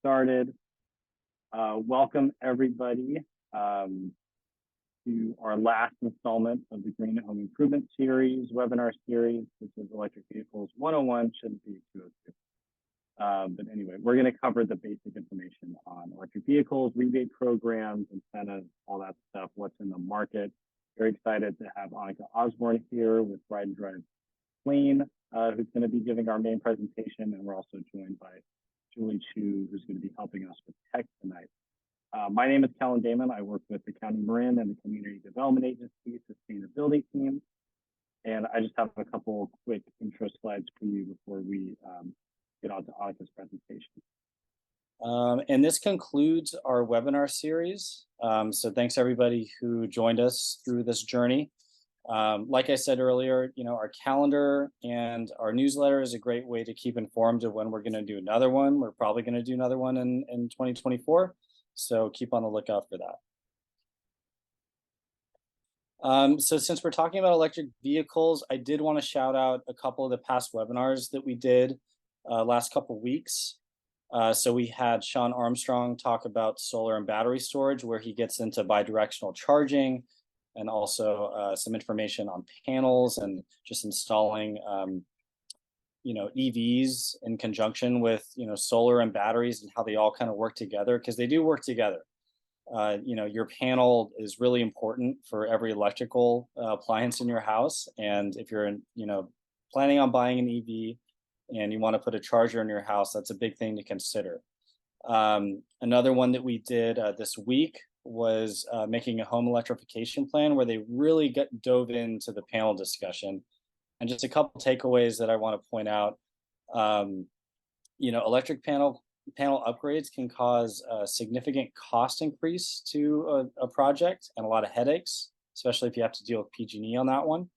started. Welcome everybody to our last installment of the Green Home Improvement Series, webinar series. This is Electric Vehicles 101, shouldn't be 202. But anyway, we're going to cover the basic information on electric vehicles, rebate programs, incentives, all that stuff, what's in the market. Very excited to have Annika Osborn here with Ride and Drive Plain, who's going to be giving our main presentation. And we're also joined by Julie Chu, who's going to be helping us with tech tonight. My name is Kellen Damon. I work with the County Marin and the Community Development Agency Sustainability Team. And I just have a couple quick intro slides for you before we get on to Annika's presentation. And this concludes our webinar series. So thanks everybody who joined us through this journey. Like I said earlier, our calendar and our newsletter is a great way to keep informed of when we're going to do another one. We're probably going to do another one in 2024. So keep on the lookout for that. So since we're talking about electric vehicles, I did want to shout out a couple of the past webinars that we did last couple of weeks. So we had Sean Armstrong talk about solar and battery storage, where he gets into bidirectional charging and also some information on panels and just installing EVs in conjunction with solar and batteries and how they all kind of work together, because they do work together. Your panel is really important for every electrical appliance in your house, and if you're planning on buying an EV and you want to put a charger in your house, that's a big thing to consider. Another one that we did this week was making a home electrification plan, where they really dove into the panel discussion. And just a couple takeaways that I want to point out. Electric panel upgrades can cause a significant cost increase to a project and a lot of headaches, especially if you have to deal with PG&E on that one.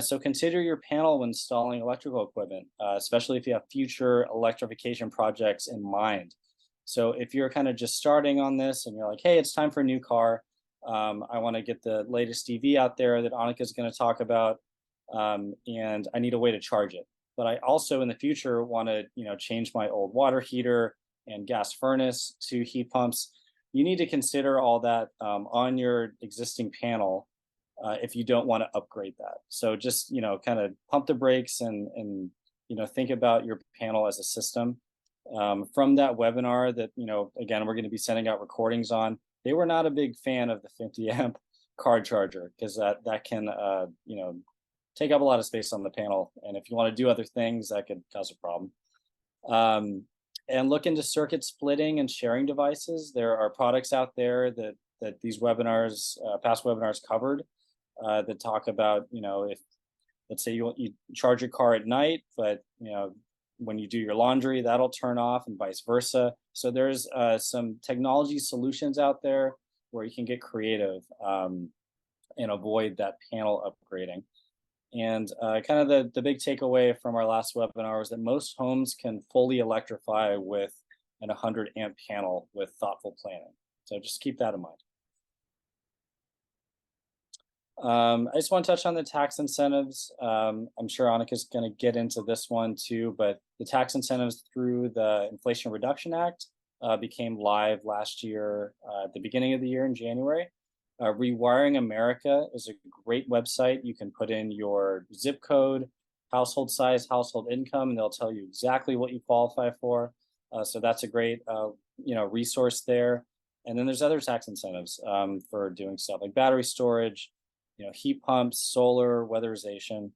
So consider your panel when installing electrical equipment, especially if you have future electrification projects in mind. So if you're kind of just starting on this and you're like, hey, it's time for a new car, I want to get the latest EV out there that Annika is going to talk about, and I need a way to charge it. But I also in the future want to change my old water heater and gas furnace to heat pumps. You need to consider all that on your existing panel if you don't want to upgrade that. So just kind of pump the brakes and think about your panel as a system. From that webinar that again we're going to be sending out recordings on, they were not a big fan of the 50 amp car charger, because that can take up a lot of space on the panel, and if you want to do other things, that could cause a problem. And look into circuit splitting and sharing devices. There are products out there that these webinars, past webinars covered, that talk about if, let's say you charge your car at night, but when you do your laundry, that'll turn off, and vice versa. So there's some technology solutions out there where you can get creative and avoid that panel upgrading. And kind of the big takeaway from our last webinar is that most homes can fully electrify with an 100 amp panel with thoughtful planning. So just keep that in mind. I just want to touch on the tax incentives. I'm sure Annika's going to get into this one too, but the tax incentives through the Inflation Reduction Act became live last year at the beginning of the year in January. Rewiring America is a great website. You can put in your zip code, household size, household income, and they'll tell you exactly what you qualify for. So that's a great resource there. And then there's other tax incentives for doing stuff like battery storage, heat pumps, solar, weatherization.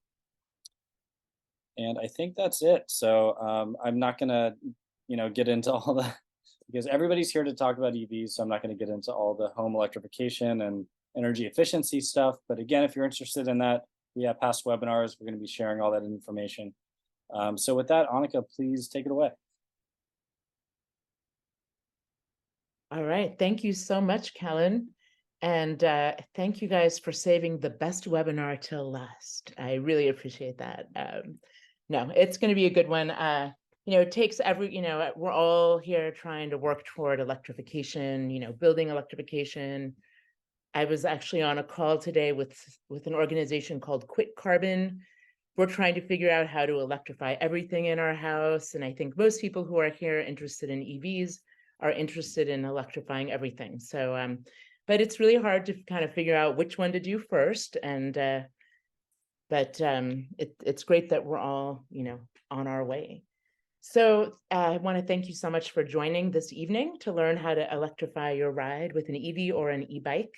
And I think that's it. So I'm not going to, get into all that, because everybody's here to talk about EVs. So I'm not going to get into all the home electrification and energy efficiency stuff. But again, if you're interested in that, we have past webinars. We're going to be sharing all that information. So with that, Annika, please take it away. All right. Thank you so much, Kellen. And thank you guys for saving the best webinar till last. I really appreciate that. No, it's going to be a good one. It takes we're all here trying to work toward electrification, building electrification. I was actually on a call today with an organization called Quit Carbon, we're trying to figure out how to electrify everything in our house. And I think most people who are here interested in EVs are interested in electrifying everything. So, but it's really hard to kind of figure out which one to do first. And it's great that we're all, on our way. So I want to thank you so much for joining this evening to learn how to electrify your ride with an EV or an e-bike.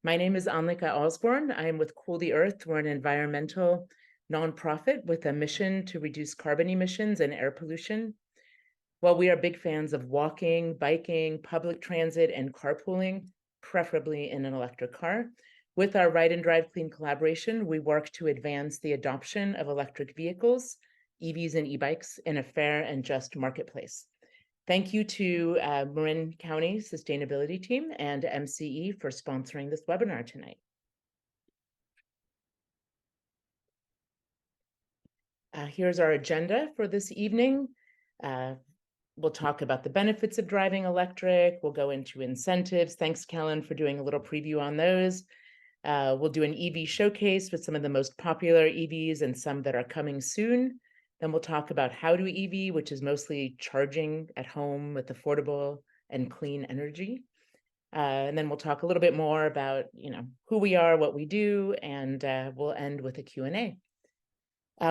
My name is Annika Osborn. I am with Cool the Earth. We're an environmental nonprofit with a mission to reduce carbon emissions and air pollution. While we are big fans of walking, biking, public transit, and carpooling, preferably in an electric car, with our Ride and Drive Clean collaboration, we work to advance the adoption of electric vehicles, EVs and e-bikes in a fair and just marketplace. Thank you to Marin County Sustainability Team and MCE for sponsoring this webinar tonight. Here's our agenda for this evening. We'll talk about the benefits of driving electric. We'll go into incentives. Thanks, Kellen, for doing a little preview on those. We'll do an EV showcase with some of the most popular EVs and some that are coming soon. Then we'll talk about how to EV, which is mostly charging at home with affordable and clean energy. And then we'll talk a little bit more about, who we are, what we do, and we'll end with a Q&A.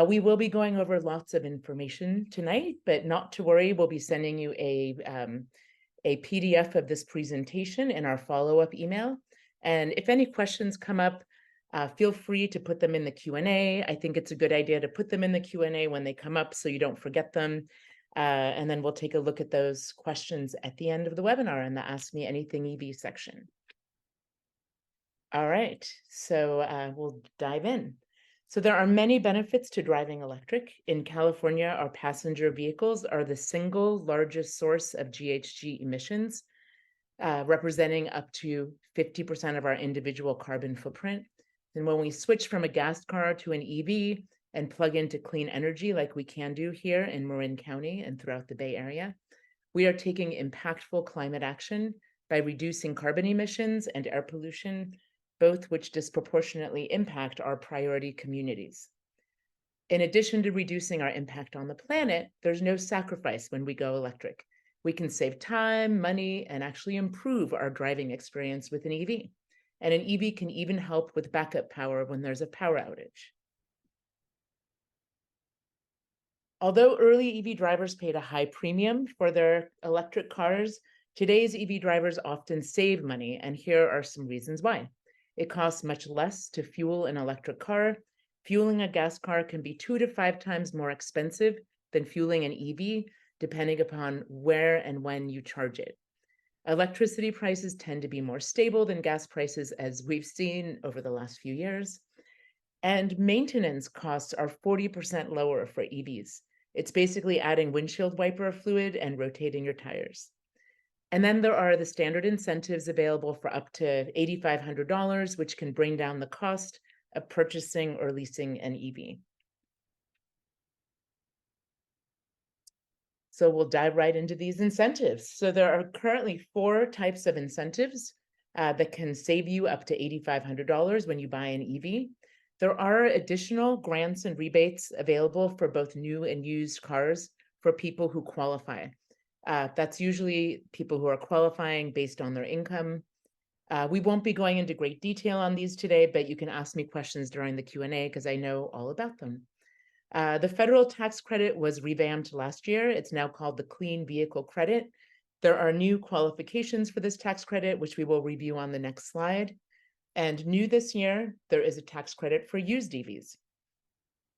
We will be going over lots of information tonight, but not to worry, we'll be sending you a PDF of this presentation in our follow-up email. And if any questions come up, feel free to put them in the Q&A. I think it's a good idea to put them in the Q&A when they come up so you don't forget them. And then we'll take a look at those questions at the end of the webinar in the Ask Me Anything EV section. All right, so we'll dive in. So there are many benefits to driving electric. In California, our passenger vehicles are the single largest source of GHG emissions, representing up to 50% of our individual carbon footprint. And when we switch from a gas car to an EV and plug into clean energy like we can do here in Marin County and throughout the Bay Area, we are taking impactful climate action by reducing carbon emissions and air pollution, both which disproportionately impact our priority communities. In addition to reducing our impact on the planet, there's no sacrifice when we go electric. We can save time, money, and actually improve our driving experience with an EV. And an EV can even help with backup power when there's a power outage. Although early EV drivers paid a high premium for their electric cars, today's EV drivers often save money, and here are some reasons why. It costs much less to fuel an electric car. Fueling a gas car can be 2 to 5 times more expensive than fueling an EV, depending upon where and when you charge it. Electricity prices tend to be more stable than gas prices, as we've seen over the last few years. And maintenance costs are 40% lower for EVs. It's basically adding windshield wiper fluid and rotating your tires. And then there are the standard incentives available for up to $8,500, which can bring down the cost of purchasing or leasing an EV. So we'll dive right into these incentives. So there are currently 4 types of incentives that can save you up to $8,500 when you buy an EV. There are additional grants and rebates available for both new and used cars for people who qualify. That's usually people who are qualifying based on their income. We won't be going into great detail on these today, but you can ask me questions during the Q&A because I know all about them. The federal tax credit was revamped last year. It's now called the Clean Vehicle Credit. There are new qualifications for this tax credit, which we will review on the next slide. And new this year, there is a tax credit for used EVs.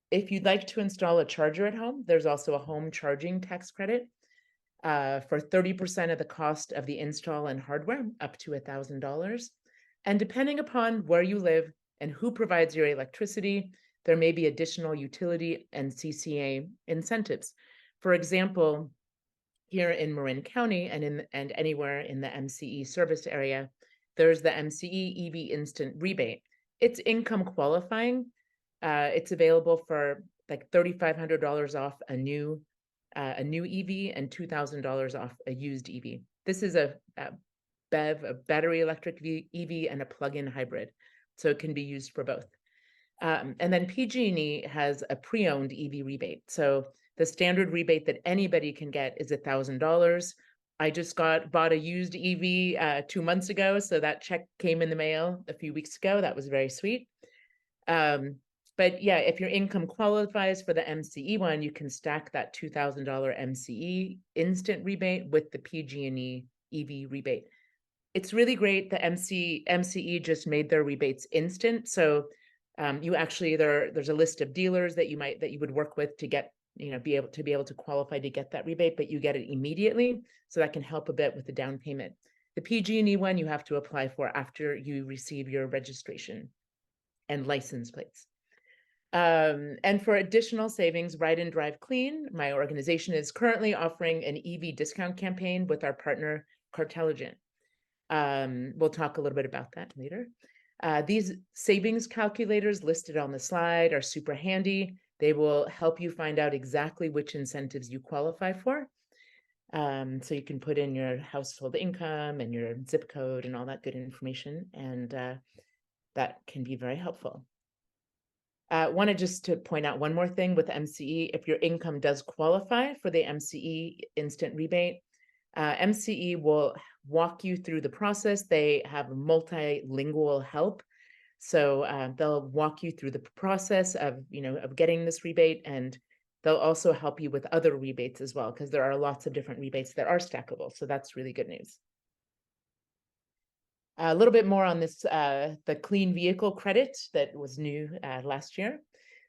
If you'd like to install a charger at home, there's also a home charging tax credit for 30% of the cost of the install and hardware, up to $1,000. And depending upon where you live and who provides your electricity, there may be additional utility and CCA incentives. For example, here in Marin County and anywhere in the MCE service area, there's the MCE EV Instant Rebate. It's income qualifying. It's available for like $3,500 off a new EV and $2,000 off a used EV. This is a BEV, a battery electric EV, and a plug-in hybrid, so it can be used for both. And then PG&E has a pre-owned EV rebate. So the standard rebate that anybody can get is $1,000. I just bought a used EV 2 months ago, so that check came in the mail a few weeks ago. That was very sweet. But yeah, if your income qualifies for the MCE one, you can stack that $2,000 MCE instant rebate with the PG&E EV rebate. It's really great. The MCE just made their rebates instant. So you actually there's a list of dealers that you would work with to get, be able to qualify to get that rebate, but you get it immediately. So that can help a bit with the down payment. The PG&E one you have to apply for after you receive your registration and license plates. And for additional savings, Ride and Drive Clean, my organization is currently offering an EV discount campaign with our partner Cartelligent. We'll talk a little bit about that later. These savings calculators listed on the slide are super handy. They will help you find out exactly which incentives you qualify for. So you can put in your household income and your zip code and all that good information, and that can be very helpful. Wanted just to point out one more thing with MCE. If your income does qualify for the MCE instant rebate, MCE will walk you through the process. They have multilingual help. So they'll walk you through the process of getting this rebate, and they'll also help you with other rebates as well, because there are lots of different rebates that are stackable. So that's really good news. A little bit more on this, the clean vehicle credit that was new last year.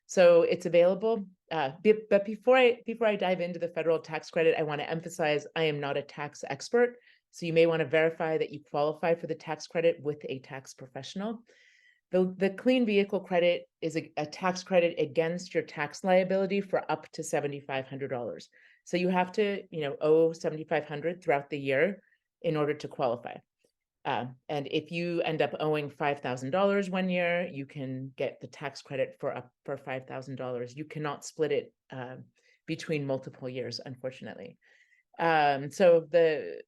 So it's available, but before I dive into the federal tax credit, I want to emphasize I am not a tax expert. So you may want to verify that you qualify for the tax credit with a tax professional. The clean vehicle credit is a tax credit against your tax liability for up to $7,500. So you have to, owe $7,500 throughout the year in order to qualify. And if you end up owing $5,000 one year, you can get the tax credit for $5,000. You cannot split it between multiple years, unfortunately. So the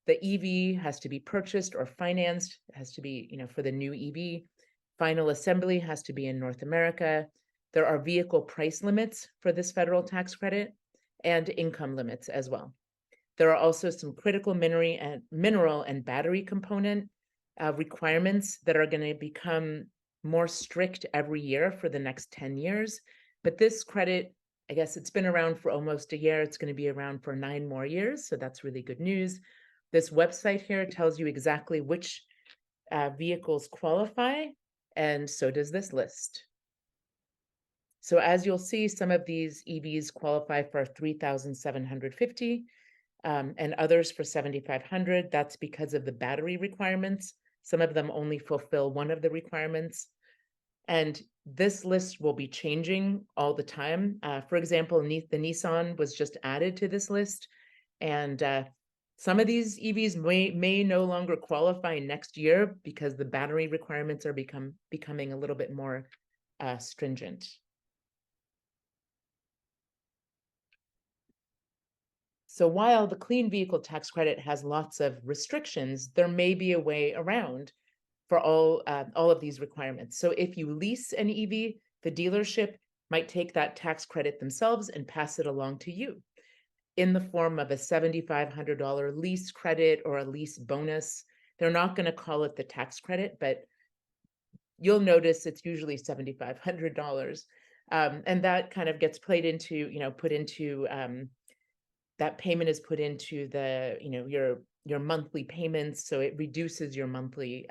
EV has to be purchased or financed. It has to be, for the new EV. Final assembly has to be in North America. There are vehicle price limits for this federal tax credit and income limits as well. There are also some critical mineral and battery component requirements that are going to become more strict every year for the next 10 years. But this credit, I guess it's been around for almost a year. It's going to be around for 9 more years. So that's really good news. This website here tells you exactly which vehicles qualify, and so does this list. So as you'll see, some of these EVs qualify for $3,750. And others for $7,500. That's because of the battery requirements. Some of them only fulfill one of the requirements. And this list will be changing all the time. For example, the Nissan was just added to this list. And some of these EVs may no longer qualify next year because the battery requirements are becoming a little bit more stringent. So while the clean vehicle tax credit has lots of restrictions, there may be a way around for all of these requirements. So if you lease an EV, the dealership might take that tax credit themselves and pass it along to you in the form of a $7,500 lease credit or a lease bonus. They're not going to call it the tax credit, but you'll notice it's usually $7,500. And that kind of gets put into that payment is put into the, your monthly payments. So it reduces your monthly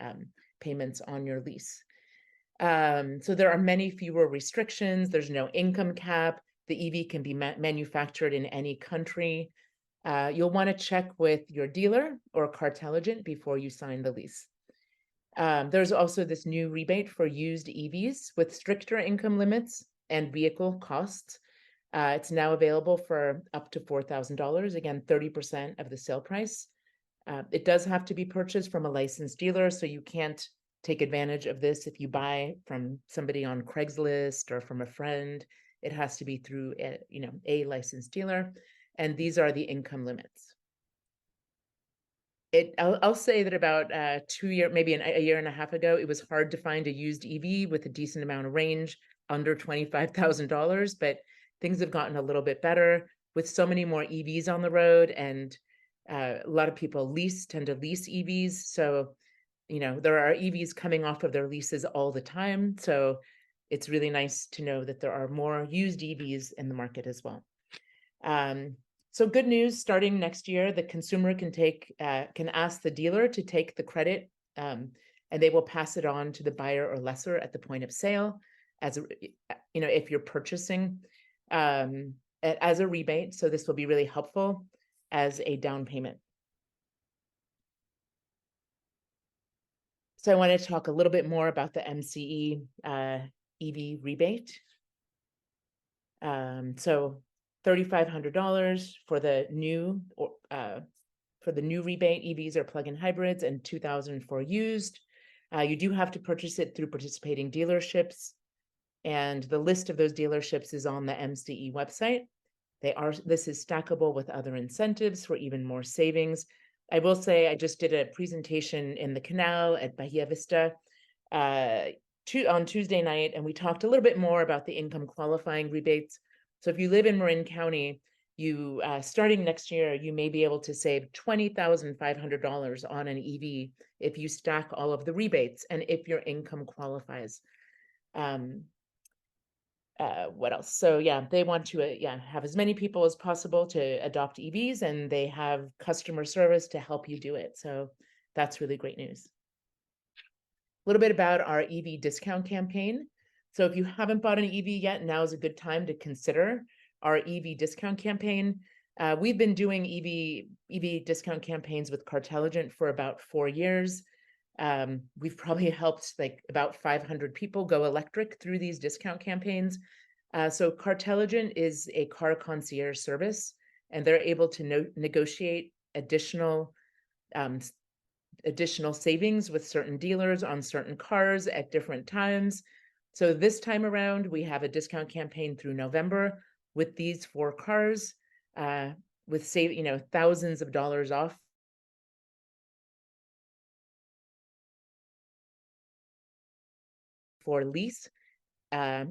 payments on your lease. So there are many fewer restrictions. There's no income cap. The EV can be manufactured in any country. You'll want to check with your dealer or Cartelligent before you sign the lease. There's also this new rebate for used EVs with stricter income limits and vehicle costs. It's now available for up to $4,000, again, 30% of the sale price. It does have to be purchased from a licensed dealer, so you can't take advantage of this if you buy from somebody on Craigslist or from a friend. It has to be through a licensed dealer, and these are the income limits. I'll say that about maybe a year and a half ago, it was hard to find a used EV with a decent amount of range under $25,000, but things have gotten a little bit better with so many more EVs on the road, and a lot of people tend to lease EVs. So, there are EVs coming off of their leases all the time. So it's really nice to know that there are more used EVs in the market as well. So good news, starting next year, the consumer can ask the dealer to take the credit, and they will pass it on to the buyer or lessor at the point of sale if you're purchasing as a rebate. So this will be really helpful as a down payment. So I want to talk a little bit more about the MCE EV rebate. So $3,500 for the new rebate. EVs are plug-in hybrids, and $2,000 for used. You do have to purchase it through participating dealerships, and the list of those dealerships is on the MCE website. This is stackable with other incentives for even more savings. I will say I just did a presentation in the Canal at Bahia Vista on Tuesday night, and we talked a little bit more about the income qualifying rebates. So if you live in Marin County, you starting next year, you may be able to save $20,500 on an EV if you stack all of the rebates and if your income qualifies. What else? So yeah, they want to have as many people as possible to adopt EVs, and they have customer service to help you do it. So that's really great news. A little bit about our EV discount campaign. So if you haven't bought an EV yet, now is a good time to consider our EV discount campaign. We've been doing EV discount campaigns with Cartelligent for about 4 years. We've probably helped like about 500 people go electric through these discount campaigns. So Cartelligent is a car concierge service, and they're able to negotiate additional savings with certain dealers on certain cars at different times. So this time around, we have a discount campaign through November with these 4 cars, with thousands of dollars off for lease,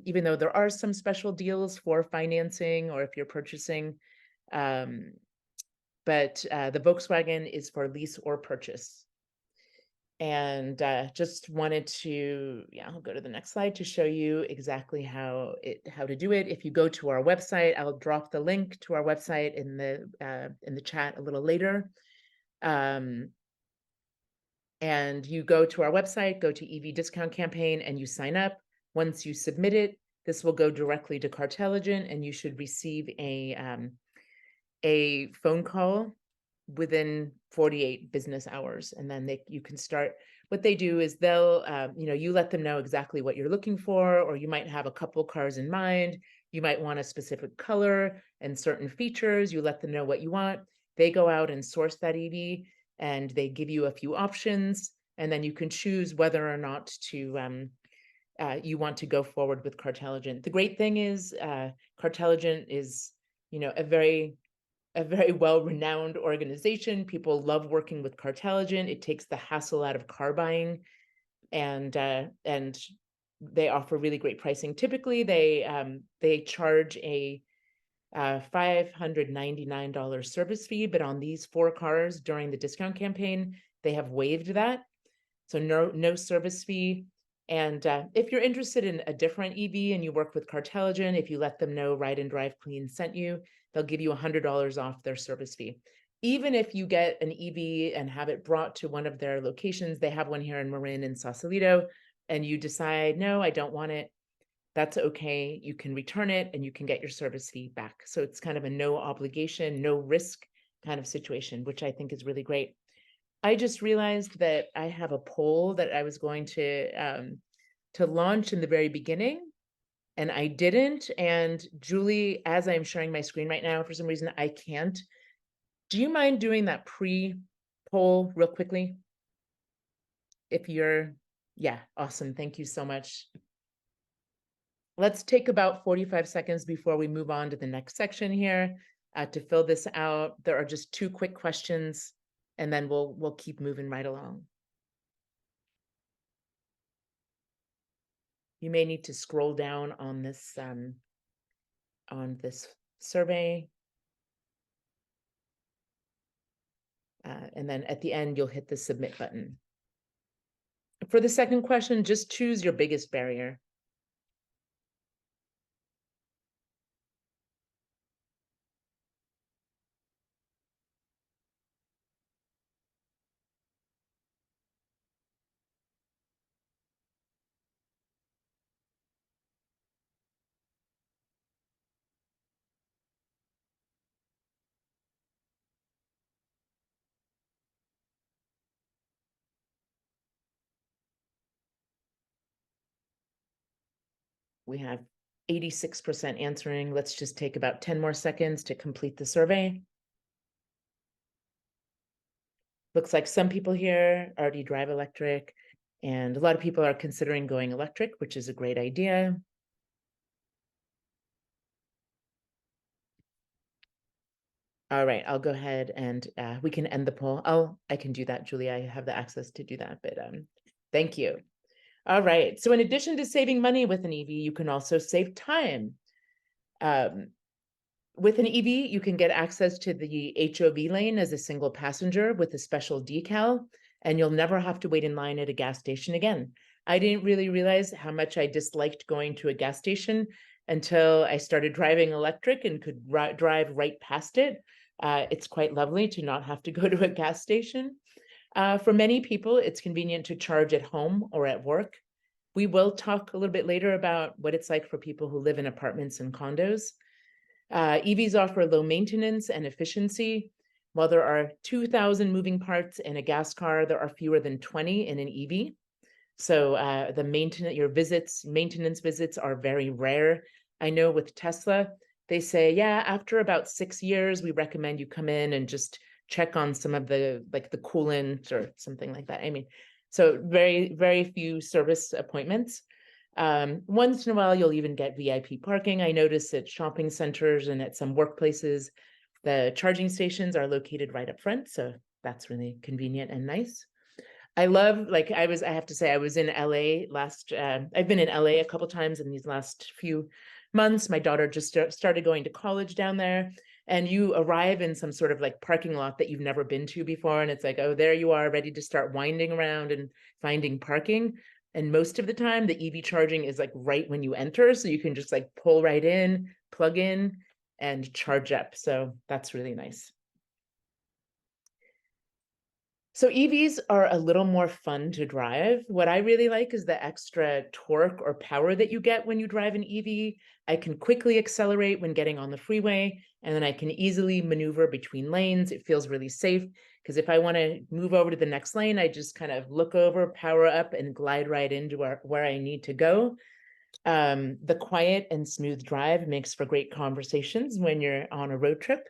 even though there are some special deals for financing or if you're purchasing. But the Volkswagen is for lease or purchase. And just wanted to, I'll go to the next slide to show you exactly how to do it. If you go to our website, I'll drop the link to our website in the chat a little later. And you go to our website, go to EV discount campaign, and you sign up. Once you submit it, this will go directly to Cartelligent, and you should receive a phone call within 48 business hours, and then you can start. What they do is they'll you let them know exactly what you're looking for, or you might have a couple cars in mind. You might want a specific color and certain features. You let them know what you want. They go out and source that EV, and they give you a few options, and then you can choose whether or not to you want to go forward with Cartelligent. The great thing is Cartelligent is a very well-renowned organization. People love working with Cartelligent. It takes the hassle out of car buying, and they offer really great pricing. Typically, they charge a $599 service fee, but on these 4 cars during the discount campaign, they have waived that, so no service fee. And if you're interested in a different EV and you work with Cartelligent, if you let them know Ride and Drive Clean sent you, they'll give you $100 off their service fee. Even if you get an EV and have it brought to one of their locations, they have one here in Marin and Sausalito, and you decide, no, I don't want it, that's okay. You can return it and you can get your service fee back. So it's kind of a no obligation, no risk kind of situation, which I think is really great. I just realized that I have a poll that I was going to launch in the very beginning, and I didn't. And Julie, as I'm sharing my screen right now, for some reason, I can't. Do you mind doing that pre-poll real quickly? If you're, awesome. Thank you so much. Let's take about 45 seconds before we move on to the next section here to fill this out. There are just 2 quick questions. and then we'll keep moving right along. You may need to scroll down on this survey. And then at the end, you'll hit the submit button. For the second question, just choose your biggest barrier. We have 86% answering. Let's just take about 10 more seconds to complete the survey. Looks like some people here already drive electric, and a lot of people are considering going electric, which is a great idea. All right, I'll go ahead and we can end the poll. I can do that, Julie. I have the access to do that, but thank you. All right, so in addition to saving money with an EV, you can also save time. With an EV, you can get access to the HOV lane as a single passenger with a special decal, and you'll never have to wait in line at a gas station again. I didn't really realize how much I disliked going to a gas station until I started driving electric and could drive right past it. It's quite lovely to not have to go to a gas station. For many people, it's convenient to charge at home or at work. We will talk a little bit later about what it's like for people who live in apartments and condos. EVs offer low maintenance and efficiency. While there are 2,000 moving parts in a gas car, there are fewer than 20 in an EV. So the maintenance visits are very rare. I know with Tesla, they say, yeah, after about 6 years, we recommend you come in and just check on some of the coolant or something like that. I mean, so very, very few service appointments. Once in a while, you'll even get VIP parking. I notice at shopping centers and at some workplaces, the charging stations are located right up front. So that's really convenient and nice. I love, I have to say, I was in LA I've been in LA a couple times in these last few months. My daughter just started going to college down there, and you arrive in some sort of parking lot that you've never been to before. And it's like, oh, there you are, ready to start winding around and finding parking. And most of the time, the EV charging is right when you enter. So you can just pull right in, plug in, and charge up. So that's really nice. So EVs are a little more fun to drive. What I really like is the extra torque or power that you get when you drive an EV. I can quickly accelerate when getting on the freeway, and then I can easily maneuver between lanes. It feels really safe because if I want to move over to the next lane, I just kind of look over, power up, and glide right into where I need to go. The quiet and smooth drive makes for great conversations when you're on a road trip.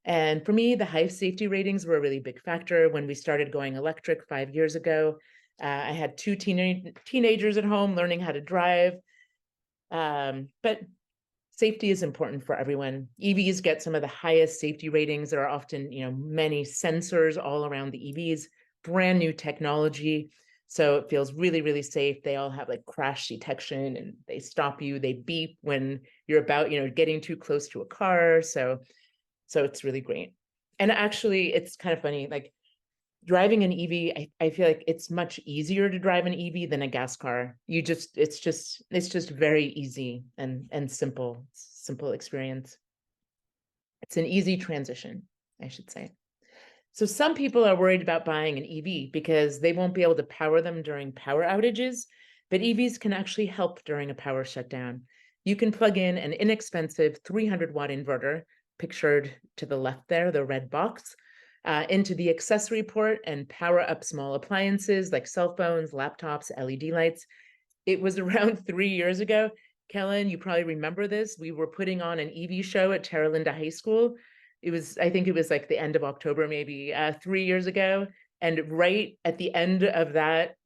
And for me, the high safety ratings were a really big factor. When we started going electric 5 years ago, I had two teenagers at home learning how to drive. But safety is important for everyone. EVs get some of the highest safety ratings. There are often, many sensors all around the EVs, brand new technology. So it feels really, really safe. They all have crash detection, and they stop you. They beep when you're about, getting too close to a car. So it's really great. And actually, it's kind of funny, driving an EV, I feel like it's much easier to drive an EV than a gas car. It's just very easy and simple experience. It's an easy transition, I should say. So some people are worried about buying an EV because they won't be able to power them during power outages, but EVs can actually help during a power shutdown. You can plug in an inexpensive 300-watt inverter, pictured to the left there, the red box, into the accessory port and power up small appliances like cell phones, laptops, LED lights. It was around 3 years ago. Kellen, you probably remember this. We were putting on an EV show at Terra Linda High School. I think it was the end of October, maybe 3 years ago. And right at the end of that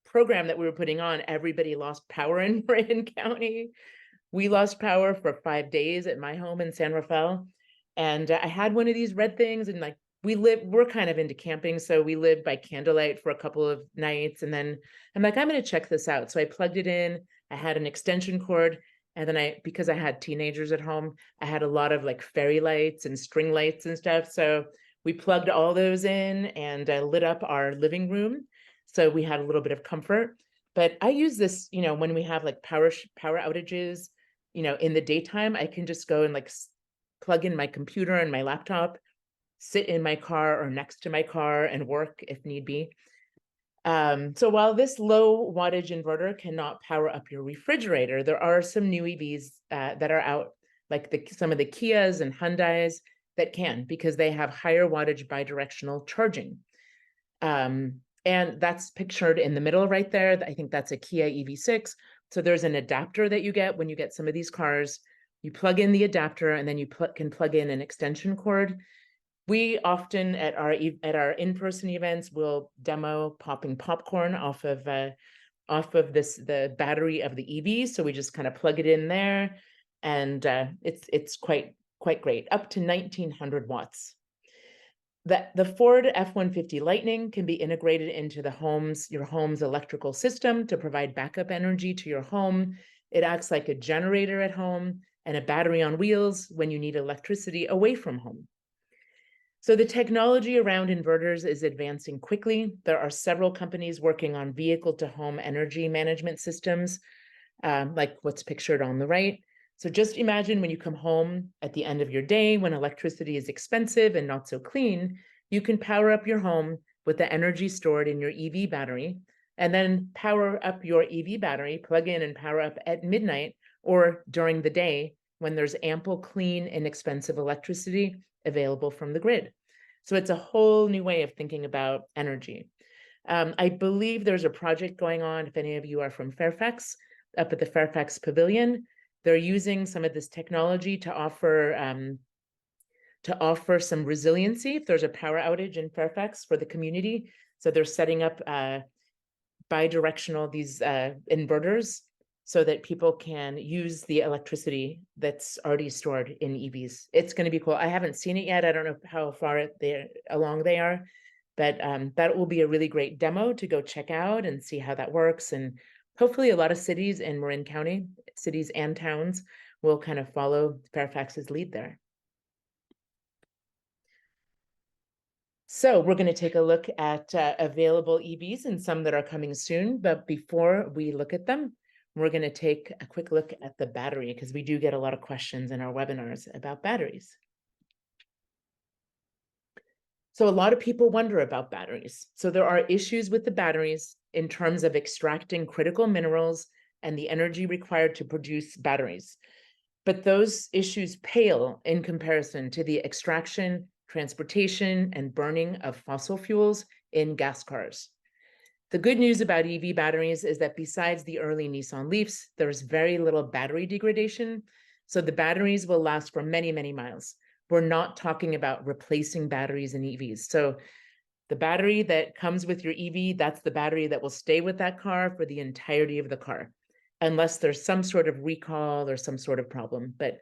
program that we were putting on, everybody lost power in Marin County. We lost power for 5 days at my home in San Rafael. And I had one of these red things, and we're kind of into camping, so we lived by candlelight for a couple of nights, and then I'm like, I'm going to check this out. So I plugged it in. I had an extension cord, and then because I had teenagers at home, I had a lot of like fairy lights and string lights and stuff. So we plugged all those in and lit up our living room, so we had a little bit of comfort. But I use this, when we have like power outages, in the daytime, I can just go and like plug in my computer and my laptop, sit in my car or next to my car and work if need be. So while this low wattage inverter cannot power up your refrigerator, there are some new EVs that are out, like some of the Kias and Hyundais that can, because they have higher wattage bidirectional charging. And that's pictured in the middle right there. I think that's a Kia EV6. So there's an adapter that you get when you get some of these cars. You plug in the adapter, and then you can plug in an extension cord. We often at our in-person events will demo popping popcorn off of the battery of the EV. So we just kind of plug it in there, and it's quite great, up to 1900 watts. The Ford F-150 Lightning can be integrated into your home's electrical system to provide backup energy to your home. It acts like a generator at home and a battery on wheels when you need electricity away from home. So the technology around inverters is advancing quickly. There are several companies working on vehicle-to-home energy management systems, like what's pictured on the right. So just imagine when you come home at the end of your day, when electricity is expensive and not so clean, you can power up your home with the energy stored in your EV battery, and then power up your EV battery, plug in and power up at midnight or during the day when there's ample, clean, inexpensive electricity available from the grid. So it's a whole new way of thinking about energy. I believe there's a project going on, if any of you are from Fairfax, up at the Fairfax Pavilion. They're using some of this technology to offer some resiliency if there's a power outage in Fairfax for the community. So they're setting up bidirectional these inverters so that people can use the electricity that's already stored in EVs. It's going to be cool. I haven't seen it yet. I don't know how far along they are, but that will be a really great demo to go check out and see how that works. And hopefully a lot of cities in Marin County, cities and towns, will kind of follow Fairfax's lead there. So we're going to take a look at available EVs and some that are coming soon. But before we look at them, we're going to take a quick look at the battery, because we do get a lot of questions in our webinars about batteries. So a lot of people wonder about batteries. So there are issues with the batteries in terms of extracting critical minerals and the energy required to produce batteries. But those issues pale in comparison to the extraction, transportation, and burning of fossil fuels in gas cars. The good news about EV batteries is that besides the early Nissan Leafs, there's very little battery degradation. So the batteries will last for many, many miles. We're not talking about replacing batteries in EVs. So the battery that comes with your EV, that's the battery that will stay with that car for the entirety of the car, unless there's some sort of recall or some sort of problem. But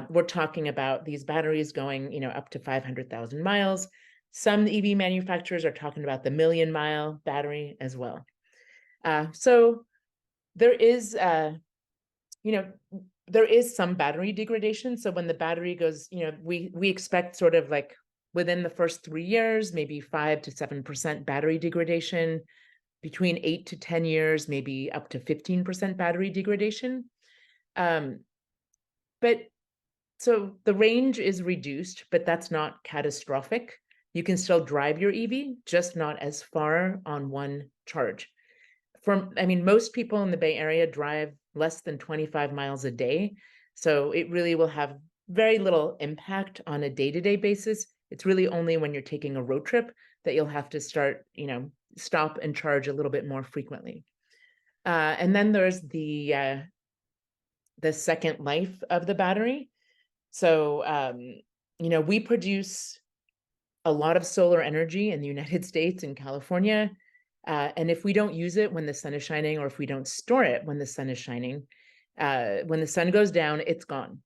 we're talking about these batteries going, up to 500,000 miles. Some EV manufacturers are talking about the 1,000,000-mile battery as well. So there is, there is some battery degradation. So when the battery goes, we expect sort of like within the first 3 years, maybe 5 to 7% battery degradation. Between 8 to 10 years, maybe up to 15% battery degradation. But so the range is reduced, but that's not catastrophic. You can still drive your EV, just not as far on one charge. Most people in the Bay Area drive less than 25 miles a day. So it really will have very little impact on a day-to-day basis. It's really only when you're taking a road trip that you'll have to start, stop and charge a little bit more frequently. And then there's the second life of the battery. So, we produce a lot of solar energy in the United States and California. And if we don't use it when the sun is shining, or if we don't store it when the sun is shining, when the sun goes down, it's gone.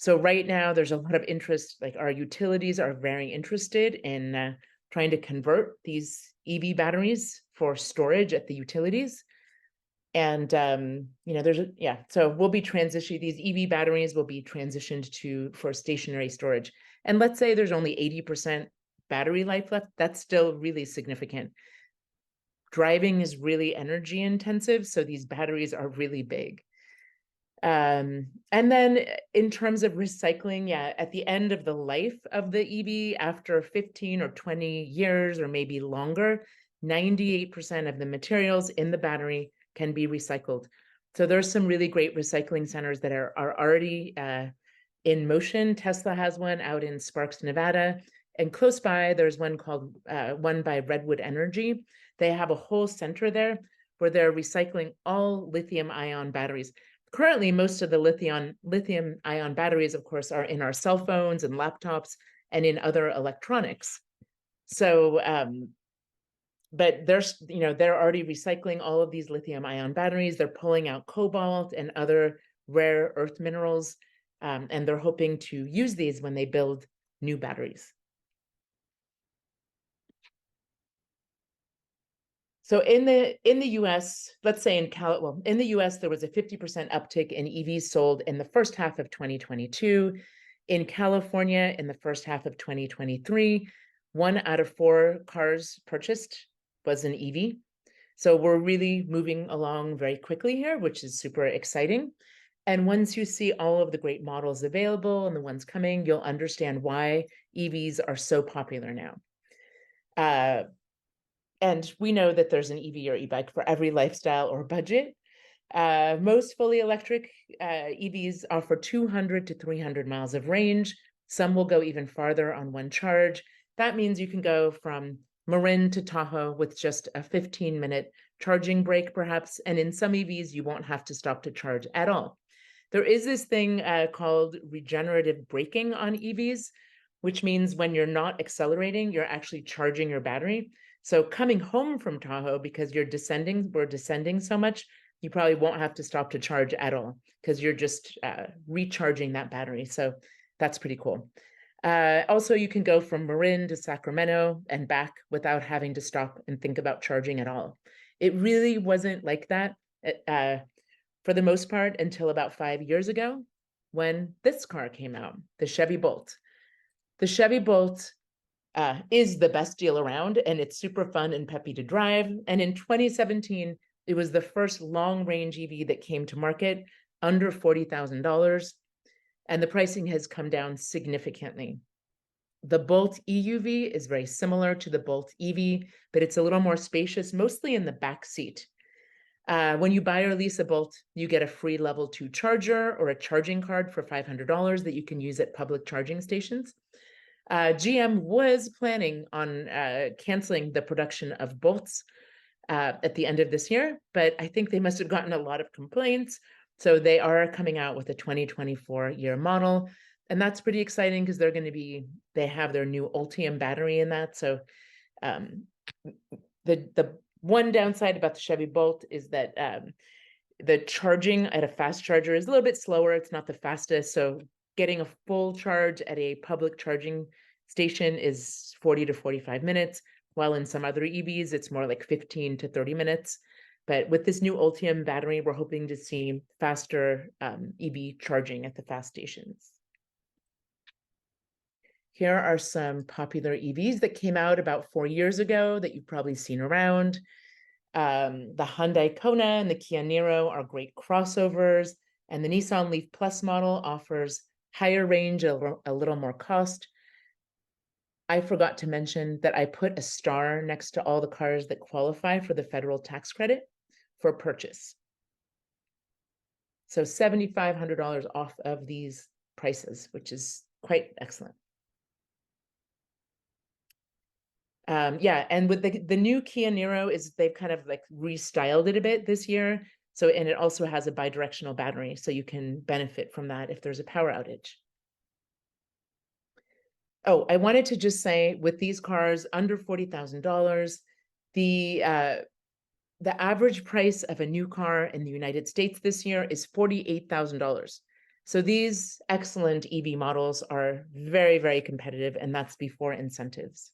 So right now there's a lot of interest, like our utilities are very interested in trying to convert these EV batteries for storage at the utilities. And, so we'll be transitioning, these EV batteries will be transitioned for stationary storage. And let's say there's only 80% battery life left, that's still really significant. Driving is really energy intensive, so these batteries are really big. And then in terms of recycling, at the end of the life of the EV, after 15 or 20 years or maybe longer, 98% of the materials in the battery can be recycled. So there's some really great recycling centers that are already in motion. Tesla has one out in Sparks, Nevada, and close by there's one by Redwood Energy. They have a whole center there where they're recycling all lithium-ion batteries. Currently, most of the lithium-ion batteries, of course, are in our cell phones and laptops and in other electronics. So, but they're already recycling all of these lithium-ion batteries. They're pulling out cobalt and other rare earth minerals, and they're hoping to use these when they build new batteries. So in the US, let's say in the US, there was a 50% uptick in EVs sold in the first half of 2022. In California, in the first half of 2023, 1 out of 4 cars purchased was an EV. So we're really moving along very quickly here, which is super exciting. And once you see all of the great models available and the ones coming, you'll understand why EVs are so popular now. And we know that there's an EV or e-bike for every lifestyle or budget. Most fully electric EVs offer 200 to 300 miles of range. Some will go even farther on one charge. That means you can go from Marin to Tahoe with just a 15-minute charging break, perhaps. And in some EVs, you won't have to stop to charge at all. There is this thing called regenerative braking on EVs, which means when you're not accelerating, you're actually charging your battery. So coming home from Tahoe, because we're descending so much, you probably won't have to stop to charge at all because you're just recharging that battery. So that's pretty cool. Also, you can go from Marin to Sacramento and back without having to stop and think about charging at all. It really wasn't like that for the most part until about 5 years ago when this car came out, the Chevy Bolt. The Chevy Bolt is the best deal around, and it's super fun and peppy to drive. And in 2017, it was the first long-range EV that came to market under $40,000, and the pricing has come down significantly. The Bolt EUV is very similar to the Bolt EV, but it's a little more spacious, mostly in the back seat. When you buy or lease a Bolt, you get a free level 2 charger or a charging card for $500 that you can use at public charging stations. GM was planning on canceling the production of Bolts at the end of this year, but I think they must have gotten a lot of complaints. So they are coming out with a 2024 year model. And that's pretty exciting because they have their new Ultium battery in that. So the one downside about the Chevy Bolt is that the charging at a fast charger is a little bit slower. It's not the fastest. So getting a full charge at a public charging station is 40 to 45 minutes, while in some other EVs, it's more like 15 to 30 minutes. But with this new Ultium battery, we're hoping to see faster EV charging at the fast stations. Here are some popular EVs that came out about 4 years ago that you've probably seen around. The Hyundai Kona and the Kia Niro are great crossovers, and the Nissan Leaf Plus model offers higher range, a little more cost. I forgot to mention that I put a star next to all the cars that qualify for the federal tax credit for purchase. So $7,500 off of these prices, which is quite excellent. And with the new Kia Niro they've kind of like restyled it a bit this year. So, and it also has a bidirectional battery, so you can benefit from that if there's a power outage. Oh, I wanted to just say with these cars under $40,000, the average price of a new car in the United States this year is $48,000. So these excellent EV models are very, very competitive, and that's before incentives.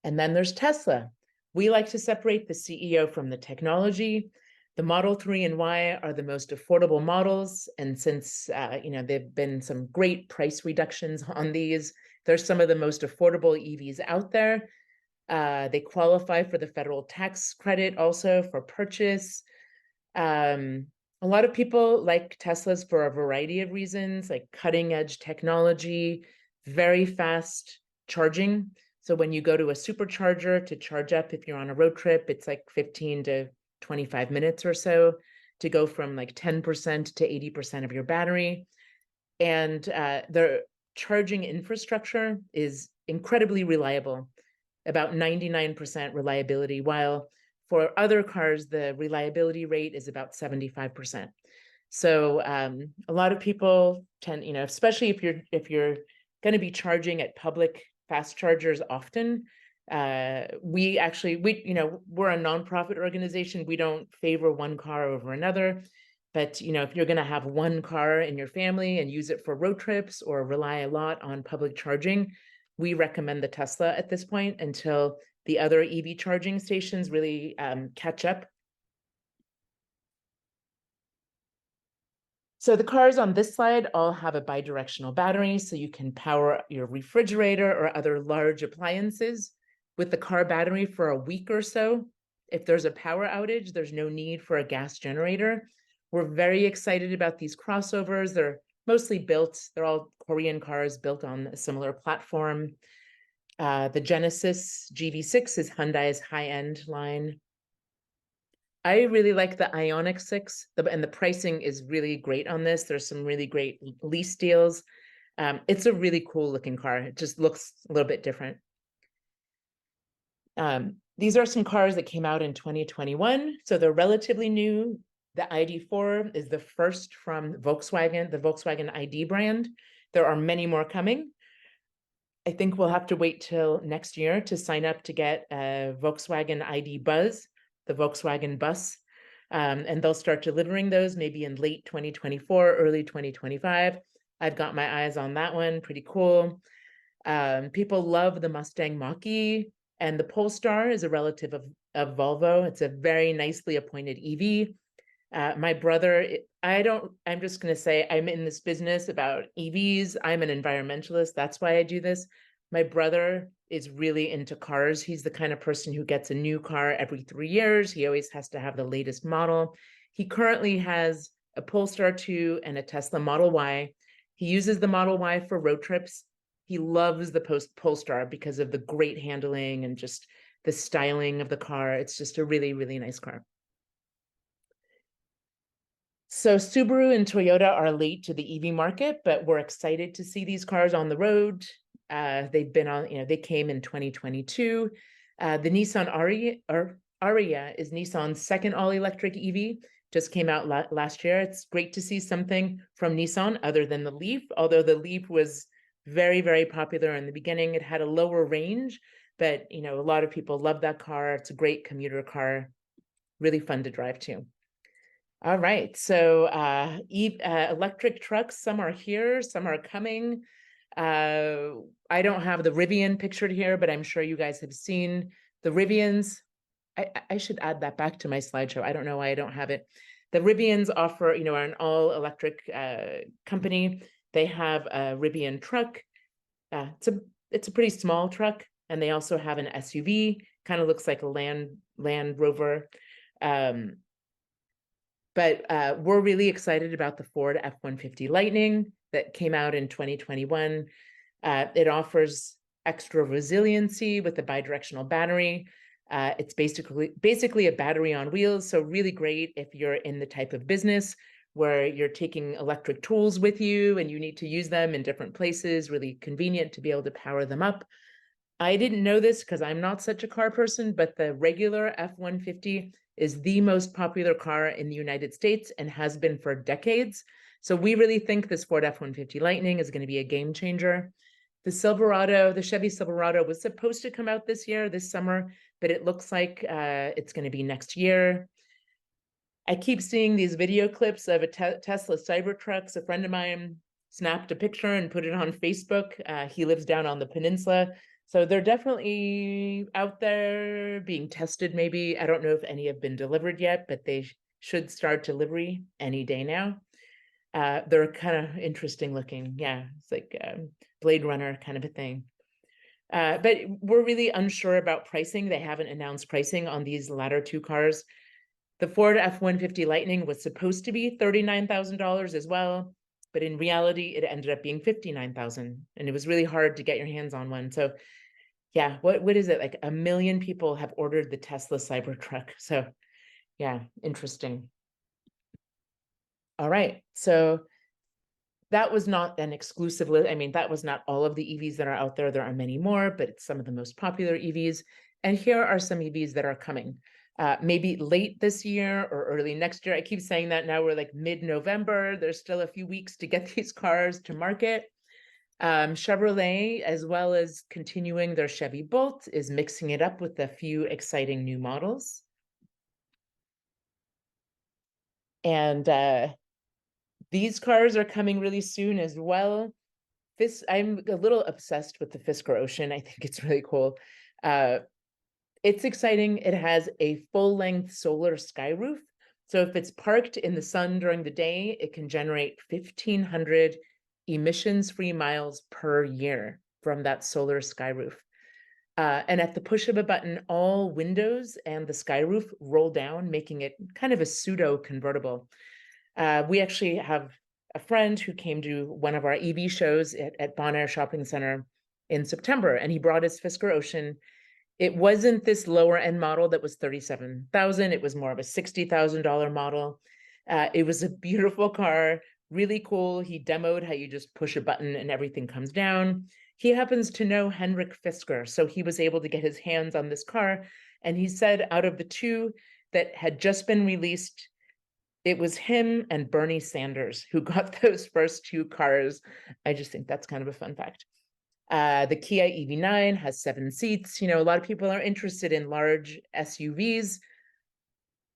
And then there's Tesla. We like to separate the CEO from the technology. The Model 3 and Y are the most affordable models. And since, there've been some great price reductions on these, they're some of the most affordable EVs out there. They qualify for the federal tax credit also for purchase. A lot of people like Teslas for a variety of reasons, like cutting edge technology, very fast charging. So when you go to a supercharger to charge up, if you're on a road trip, it's like 15 to 25 minutes or so to go from like 10% to 80% of your battery. And the charging infrastructure is incredibly reliable, about 99% reliability, while for other cars, the reliability rate is about 75%. So a lot of people tend, especially if you're going to be charging at public fast chargers often, we're a nonprofit organization. We don't favor one car over another. But if you're going to have one car in your family and use it for road trips or rely a lot on public charging, we recommend the Tesla at this point until the other EV charging stations really catch up. So the cars on this slide all have a bidirectional battery, so you can power your refrigerator or other large appliances with the car battery for a week or so. If there's a power outage, there's no need for a gas generator. We're very excited about these crossovers. They're mostly they're all Korean cars built on a similar platform. The Genesis GV6 is Hyundai's high-end line. I really like the Ioniq 6, and the pricing is really great on this. There's some really great lease deals. It's a really cool looking car. It just looks a little bit different. These are some cars that came out in 2021, so they're relatively new. The ID4 is the first from Volkswagen, the Volkswagen ID brand. There are many more coming. I think we'll have to wait till next year to sign up to get a Volkswagen ID Buzz, the Volkswagen bus. And they'll start delivering those maybe in late 2024, early 2025. I've got my eyes on that one, pretty cool. People love the Mustang Mach-E, and the Polestar is a relative of Volvo. It's a very nicely appointed EV. My brother, I'm just going to say I'm in this business about EVs. I'm an environmentalist. That's why I do this. My brother is really into cars. He's the kind of person who gets a new car every 3 years. He always has to have the latest model. He currently has a Polestar 2 and a Tesla Model Y. He uses the Model Y for road trips. He loves the Polestar because of the great handling and just the styling of the car. It's just a really, really nice car. So Subaru and Toyota are late to the EV market, but we're excited to see these cars on the road. They've been on, they came in 2022. The Nissan Ariya is Nissan's second all-electric EV, just came out last year. It's great to see something from Nissan other than the Leaf, although the Leaf was very, very popular in the beginning. It had a lower range, but a lot of people love that car. It's a great commuter car, really fun to drive too. All right, so electric trucks, some are here, some are coming. I don't have the Rivian pictured here, but I'm sure you guys have seen the Rivians. I should add that back to my slideshow. I don't know why I don't have it. The Rivians offer, are an all-electric company. They have a Rivian truck. It's a pretty small truck, and they also have an SUV. Kind of looks like a Land Rover. But we're really excited about the Ford F-150 Lightning that came out in 2021. It offers extra resiliency with the bidirectional battery. It's basically a battery on wheels, so really great if you're in the type of business where you're taking electric tools with you and you need to use them in different places, really convenient to be able to power them up. I didn't know this because I'm not such a car person, but the regular F-150 is the most popular car in the United States and has been for decades. So we really think this Ford F-150 Lightning is going to be a game changer. The Chevy Silverado was supposed to come out this summer, but it looks like it's going to be next year. I keep seeing these video clips of a Tesla Cybertrucks. A friend of mine snapped a picture and put it on Facebook. He lives down on the peninsula. So they're definitely out there being tested maybe. I don't know if any have been delivered yet, but they should start delivery any day now. They're kind of interesting looking. Yeah, it's like Blade Runner kind of a thing. But we're really unsure about pricing. They haven't announced pricing on these latter two cars. The Ford F-150 Lightning was supposed to be $39,000 as well, but in reality, it ended up being $59,000, and it was really hard to get your hands on one. So yeah, what is it? Like 1 million people have ordered the Tesla Cybertruck. So yeah, interesting. All right, so that was not an exclusive list. I mean, that was not all of the EVs that are out there. There are many more, but it's some of the most popular EVs. And here are some EVs that are coming. Maybe late this year or early next year. I keep saying that now we're like mid-November. There's still a few weeks to get these cars to market. Chevrolet, as well as continuing their Chevy Bolt, is mixing it up with a few exciting new models. And these cars are coming really soon as well. I'm a little obsessed with the Fisker Ocean. I think it's really cool. It's exciting. It has a full-length solar sky roof. So if it's parked in the sun during the day, it can generate 1,500 emissions-free miles per year from that solar sky roof. And at the push of a button, all windows and the sky roof roll down, making it kind of a pseudo convertible. We actually have a friend who came to one of our EV shows at Bon Air Shopping Center in September, and he brought his Fisker Ocean. It wasn't this lower end model that was $37,000. It was more of a $60,000 model. It was a beautiful car, really cool. He demoed how you just push a button and everything comes down. He happens to know Henrik Fisker, so he was able to get his hands on this car. And he said out of the two that had just been released, it was him and Bernie Sanders who got those first two cars. I just think that's kind of a fun fact. The Kia EV9 has 7 seats. You know, a lot of people are interested in large SUVs.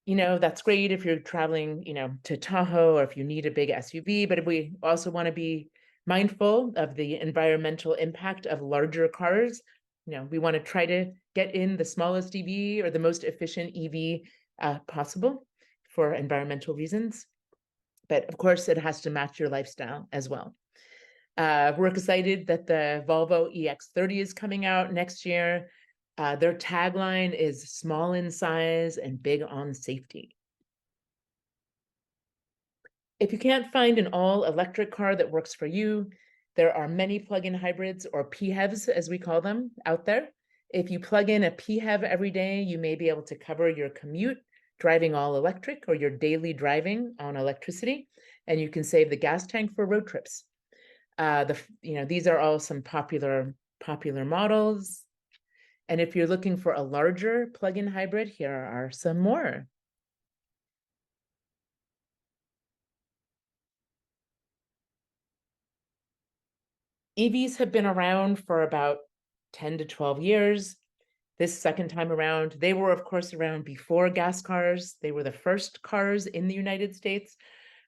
You know, that's great if you're traveling, you know, to Tahoe or if you need a big SUV, but if we also want to be mindful of the environmental impact of larger cars, you know, we want to try to get in the smallest EV or the most efficient EV possible for environmental reasons. But of course, it has to match your lifestyle as well. We're excited that the Volvo EX30 is coming out next year. Their tagline is small in size and big on safety. If you can't find an all-electric car that works for you, there are many plug-in hybrids, or PHEVs as we call them, out there. If you plug in a PHEV every day, you may be able to cover your commute driving all electric or your daily driving on electricity, and you can save the gas tank for road trips. These are all some popular models. And if you're looking for a larger plug-in hybrid, here are some more. EVs have been around for about 10 to 12 years. This second time around, they were of course around before gas cars. They were the first cars in the United States,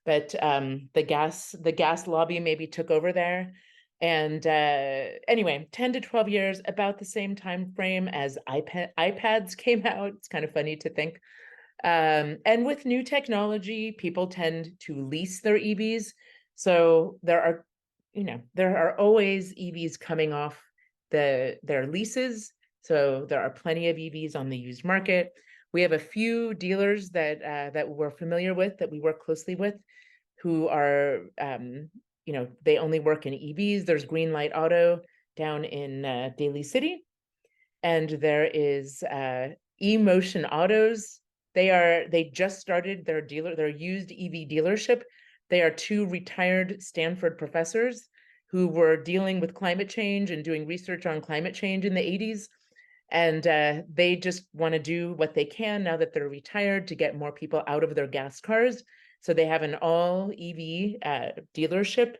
but the gas lobby maybe took over there. And anyway, 10 to 12 years, about the same time frame as iPads came out. It's kind of funny to think. And with new technology, people tend to lease their EVs. So there are always EVs coming off their leases. So there are plenty of EVs on the used market. We have a few dealers that we're familiar with, that we work closely with, who are, they only work in EVs. There's Greenlight Auto down in Daly City. And there is eMotion Autos. They just started their used EV dealership. They are 2 retired Stanford professors who were dealing with climate change and doing research on climate change in the 80s. And they just want to do what they can now that they're retired to get more people out of their gas cars. So they have an all EV dealership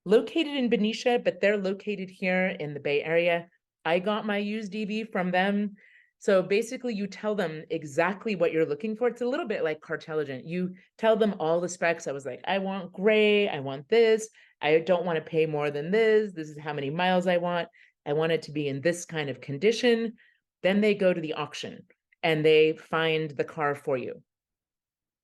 located in Benicia, but they're located here in the Bay Area. I got my used EV from them. So basically you tell them exactly what you're looking for. It's a little bit like Cartelligent. You tell them all the specs. I was like, I want gray, I want this, I don't want to pay more than this is how many miles I want it to be in this kind of condition. Then they go to the auction and they find the car for you.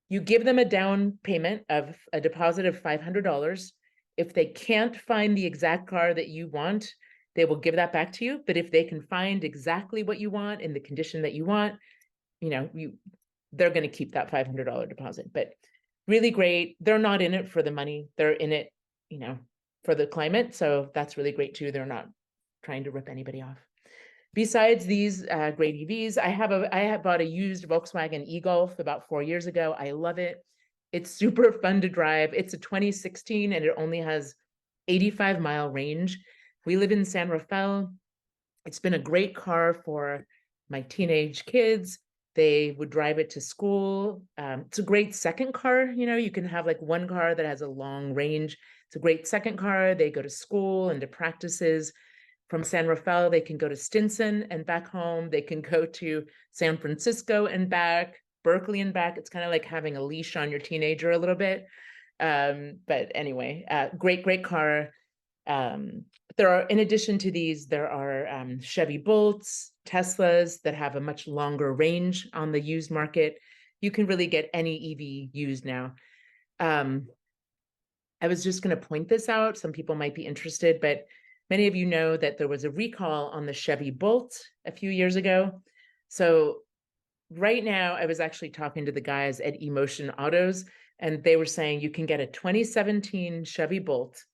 You give them a down payment of a deposit of $500. If they can't find the exact car that you want, they will give that back to you. But if they can find exactly what you want in the condition that you want, they're going to keep that $500 deposit. But really great. They're not in it for the money. They're in it, for the climate. So that's really great too. They're not trying to rip anybody off. Besides these great EVs, I have bought a used Volkswagen e-Golf about 4 years ago. I love it. It's super fun to drive. It's a 2016 and it only has 85-mile range. We live in San Rafael. It's been a great car for my teenage kids. They would drive it to school. It's a great second car. You can have like one car that has a long range. It's a great second car. They go to school and to practices. From San Rafael, they can go to Stinson and back home. They can go to San Francisco and back, Berkeley and back. It's kind of like having a leash on your teenager a little bit. But anyway, great car. There are, in addition to these, there are Chevy Bolts, Teslas that have a much longer range on the used market. You can really get any EV used now. I was just going to point this out. Some people might be interested, but many of you know that there was a recall on the Chevy Bolt a few years ago. So right now, I was actually talking to the guys at Emotion Autos, and they were saying you can get a 2017 Chevy Bolt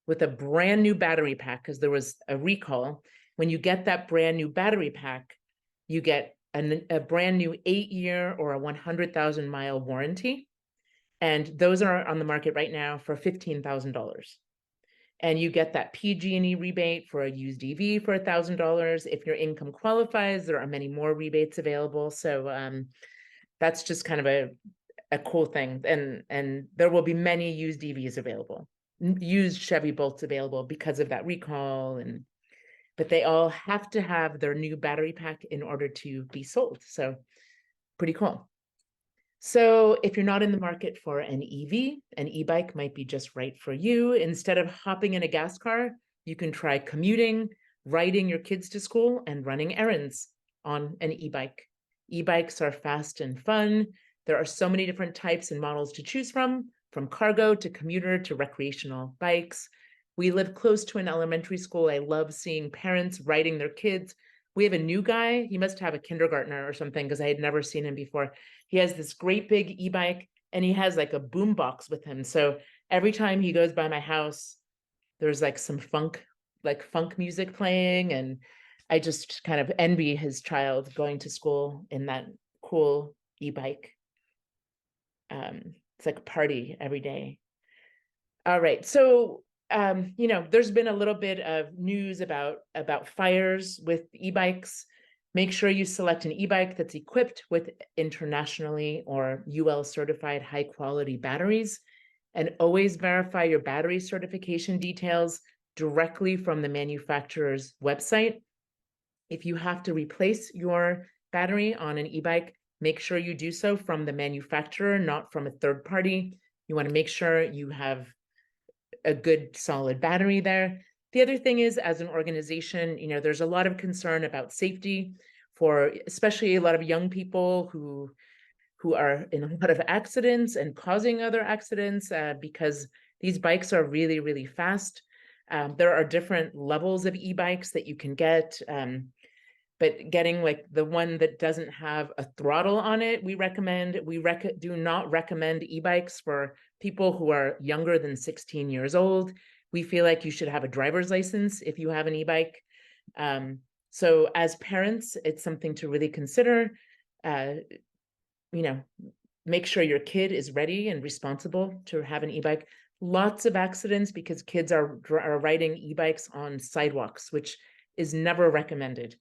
with a brand new battery pack because there was a recall. When you get that brand new battery pack, you get a brand new 8-year or a 100,000-mile warranty. And those are on the market right now for $15,000. And you get that PG&E rebate for a used EV for $1,000. If your income qualifies, there are many more rebates available. So that's just kind of a cool thing. And there will be many used EVs available, used Chevy Bolts available because of that recall. But they all have to have their new battery pack in order to be sold. So pretty cool. So if you're not in the market for an EV, an e-bike might be just right for you. Instead of hopping in a gas car, you can try commuting, riding your kids to school, and running errands on an e-bike. E-bikes are fast and fun. There are so many different types and models to choose from cargo to commuter to recreational bikes. We live close to an elementary school. I love seeing parents riding their kids. We have a new guy. He must have a kindergartner or something because I had never seen him before. He has this great big e-bike and he has like a boom box with him. So every time he goes by my house, there's like some funk music playing. And I just kind of envy his child going to school in that cool e-bike. It's like a party every day. All right. So there's been a little bit of news about fires with e-bikes. Make sure you select an e-bike that's equipped with internationally or UL certified high quality batteries, and always verify your battery certification details directly from the manufacturer's website. If you have to replace your battery on an e-bike, make sure you do so from the manufacturer, not from a third party. You want to make sure you have a good solid battery there. The other thing is, as an organization, there's a lot of concern about safety for especially a lot of young people who are in a lot of accidents and causing other accidents because these bikes are really, really fast. There are different levels of e-bikes that you can get, but getting like the one that doesn't have a throttle on it, we do not recommend e-bikes for people who are younger than 16 years old. We feel like you should have a driver's license if you have an e-bike. So as parents, it's something to really consider. Make sure your kid is ready and responsible to have an e-bike. Lots of accidents because kids are riding e-bikes on sidewalks, which is never recommended.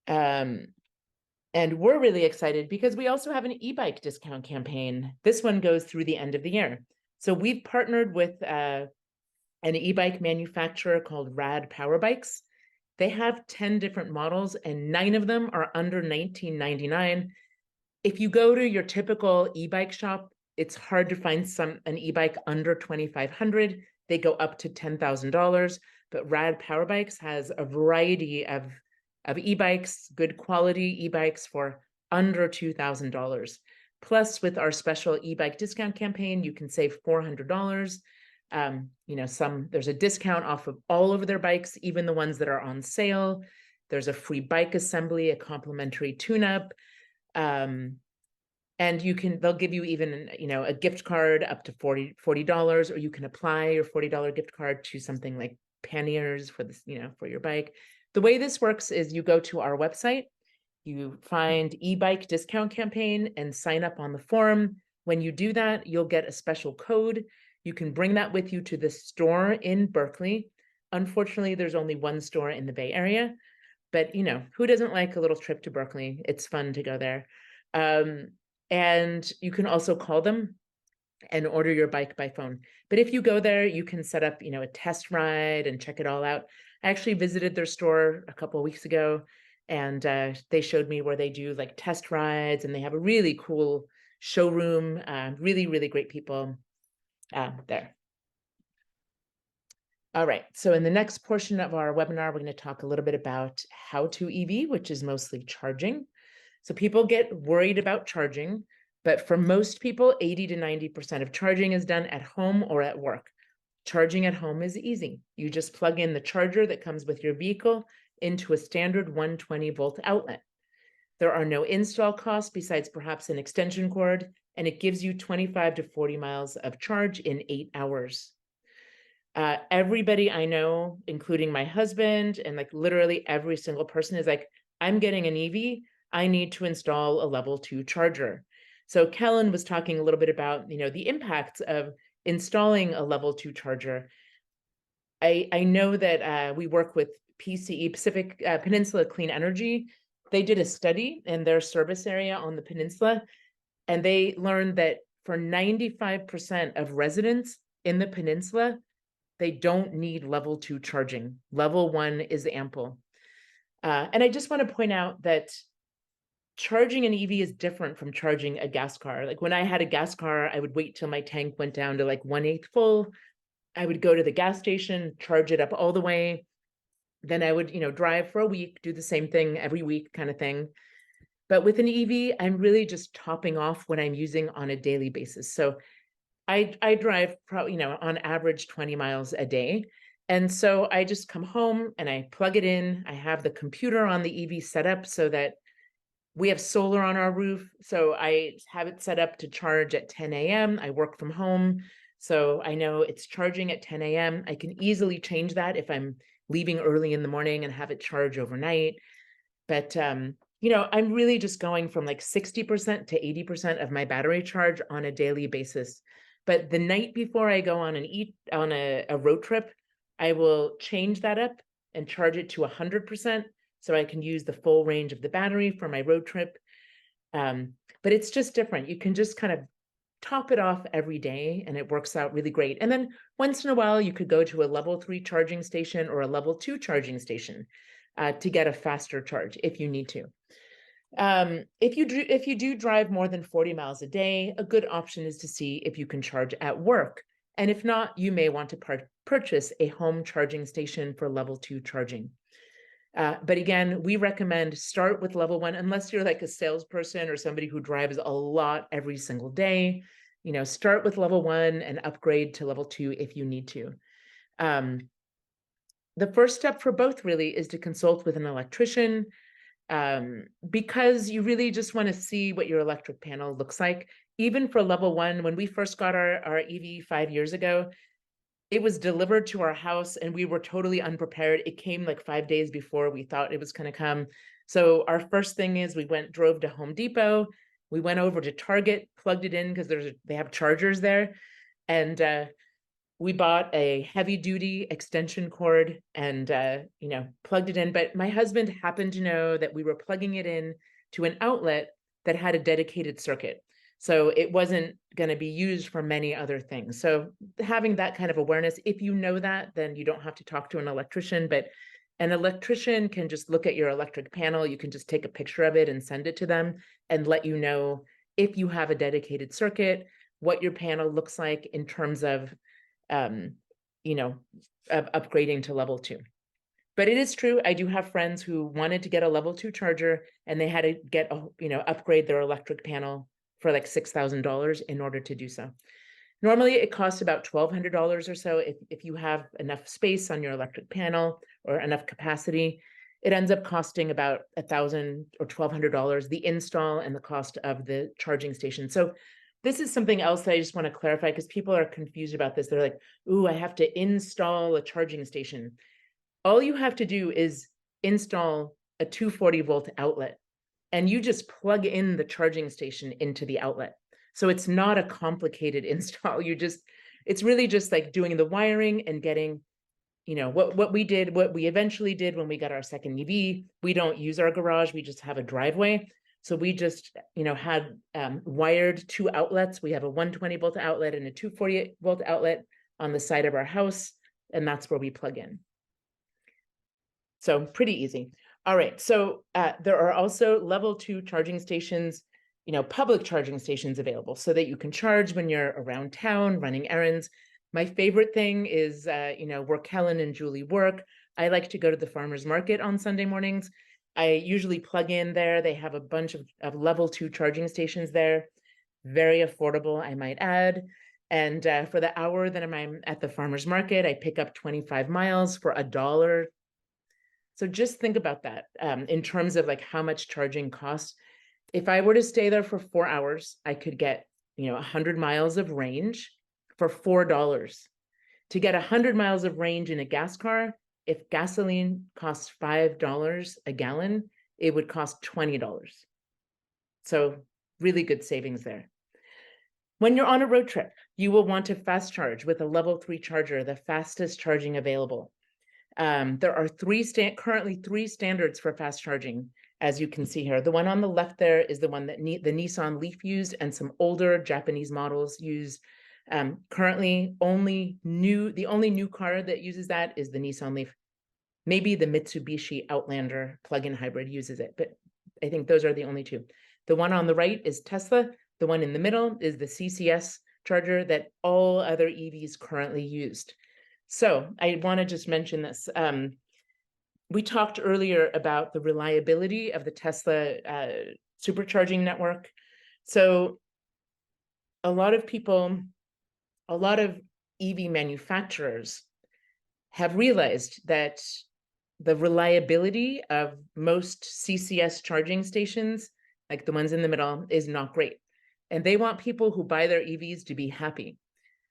And we're really excited because we also have an e-bike discount campaign. This one goes through the end of the year. So we've partnered with an e-bike manufacturer called Rad Power Bikes. They have 10 different models and 9 of them are under $19.99. If you go to your typical e-bike shop, it's hard to find an e-bike under $2,500. They go up to $10,000, but Rad Power Bikes has a variety of e-bikes, good quality e-bikes for under $2,000. Plus, with our special e-bike discount campaign, you can save $400. You know, there's a discount off of all of their bikes, even the ones that are on sale. There's a free bike assembly, a complimentary tune-up. And they'll give you even, you know, a gift card up to $40, or you can apply your $40 gift card to something like panniers for this, you know, for your bike. The way this works is you go to our website, you find e-bike discount campaign and sign up on the forum. When you do that, you'll get a special code. You can bring that with you to the store in Berkeley. Unfortunately, there's only one store in the Bay Area, but you know, who doesn't like a little trip to Berkeley? It's fun to go there. And you can also call them and order your bike by phone. But if you go there, you can set up, you know, a test ride and check it all out. I actually visited their store a couple of weeks ago, and they showed me where they do like test rides, and they have a really cool showroom. Really, really great people there. All right, so in the next portion of our webinar, we're going to talk a little bit about how to EV, which is mostly charging. So people get worried about charging, but for most people, 80 to 90% of charging is done at home or at work. Charging at home is easy. You just plug in the charger that comes with your vehicle into a standard 120 volt outlet. There are no install costs besides perhaps an extension cord, and it gives you 25 to 40 miles of charge in 8 hours. Everybody I know, including my husband, and like literally every single person is like, I'm getting an EV, I need to install a level 2 charger. So Kellen was talking a little bit about, you know, the impacts of installing a level 2 charger. I know that we work with PCE, Pacific Peninsula Clean Energy. They did a study in their service area on the peninsula, and they learned that for 95% of residents in the peninsula, they don't need level 2 charging. Level 1 is ample. And I just want to point out that charging an EV is different from charging a gas car. Like when I had a gas car, I would wait till my tank went down to like 1/8 full. I would go to the gas station, charge it up all the way. Then I would, you know, drive for a week, do the same thing every week kind of thing. But with an EV, I'm really just topping off what I'm using on a daily basis. So I drive probably, you know, on average 20 miles a day. And so I just come home and I plug it in. I have the computer on the EV set up so that we have solar on our roof. So I have it set up to charge at 10 a.m. I work from home. So I know it's charging at 10 a.m. I can easily change that if I'm leaving early in the morning and have it charge overnight. But, you know, I'm really just going from like 60% to 80% of my battery charge on a daily basis. But the night before I go on a road trip, I will change that up and charge it to 100%. So I can use the full range of the battery for my road trip. But it's just different. You can just kind of top it off every day and it works out really great. And then once in a while, you could go to a level 3 charging station or a level 2 charging station to get a faster charge if you need to. If you do drive more than 40 miles a day, a good option is to see if you can charge at work. And if not, you may want to purchase a home charging station for level 2 charging. But again, we recommend start with level 1, unless you're like a salesperson or somebody who drives a lot every single day. You know, start with level 1 and upgrade to level 2 if you need to. The first step for both really is to consult with an electrician, because you really just want to see what your electric panel looks like. Even for level 1, when we first got our EV 5 years ago, it was delivered to our house and we were totally unprepared. It came like 5 days before we thought it was going to come. So our first thing is we drove to Home Depot. We went over to Target, plugged it in because they have chargers there. And we bought a heavy duty extension cord and, you know, plugged it in. But my husband happened to know that we were plugging it in to an outlet that had a dedicated circuit. So it wasn't going to be used for many other things. So having that kind of awareness, if you know that, then you don't have to talk to an electrician. But An electrician can just look at your electric panel. You can just take a picture of it and send it to them and let you know if you have a dedicated circuit, what your panel looks like in terms of, you know, of upgrading to level 2. But it is true, I do have friends who wanted to get a level 2 charger and they had to get a, you know, upgrade their electric panel for like $6,000 in order to do so. Normally it costs about $1,200 or so if you have enough space on your electric panel or enough capacity. It ends up costing about $1,000 or $1,200, the install and the cost of the charging station. So this is something else that I just want to clarify because people are confused about this. They're like, ooh, I have to install a charging station. All you have to do is install a 240 volt outlet and you just plug in the charging station into the outlet. So it's not a complicated install. It's really just like doing the wiring and getting, you know, what we eventually did when we got our second EV. We don't use our garage, we just have a driveway. So we just, you know, had wired 2 outlets. We have a 120 volt outlet and a 240 volt outlet on the side of our house, and that's where we plug in. So pretty easy. All right, so there are also level 2 charging stations, you know, public charging stations available so that you can charge when you're around town, running errands. My favorite thing is, you know, where Kellen and Julie work. I like to go to the farmer's market on Sunday mornings. I usually plug in there. They have a bunch of level 2 charging stations there. Very affordable, I might add. And for the hour that I'm at the farmer's market, I pick up 25 miles for $1. So just think about that in terms of like how much charging costs. If I were to stay there for 4 hours, I could get, you know, 100 miles of range for $4. To get 100 miles of range in a gas car, if gasoline costs $5 a gallon, it would cost $20. So really good savings there. When you're on a road trip, you will want to fast charge with a level 3 charger, the fastest charging available. There are currently three standards for fast charging, as you can see here. The one on the left there is the one that the Nissan Leaf used and some older Japanese models use. Currently, the only new car that uses that is the Nissan Leaf. Maybe the Mitsubishi Outlander plug-in hybrid uses it, but I think those are the only 2. The one on the right is Tesla. The one in the middle is the CCS charger that all other EVs currently used. So I want to just mention this. We talked earlier about the reliability of the Tesla supercharging network. So a lot of EV manufacturers have realized that the reliability of most CCS charging stations, like the ones in the middle, is not great. And they want people who buy their EVs to be happy.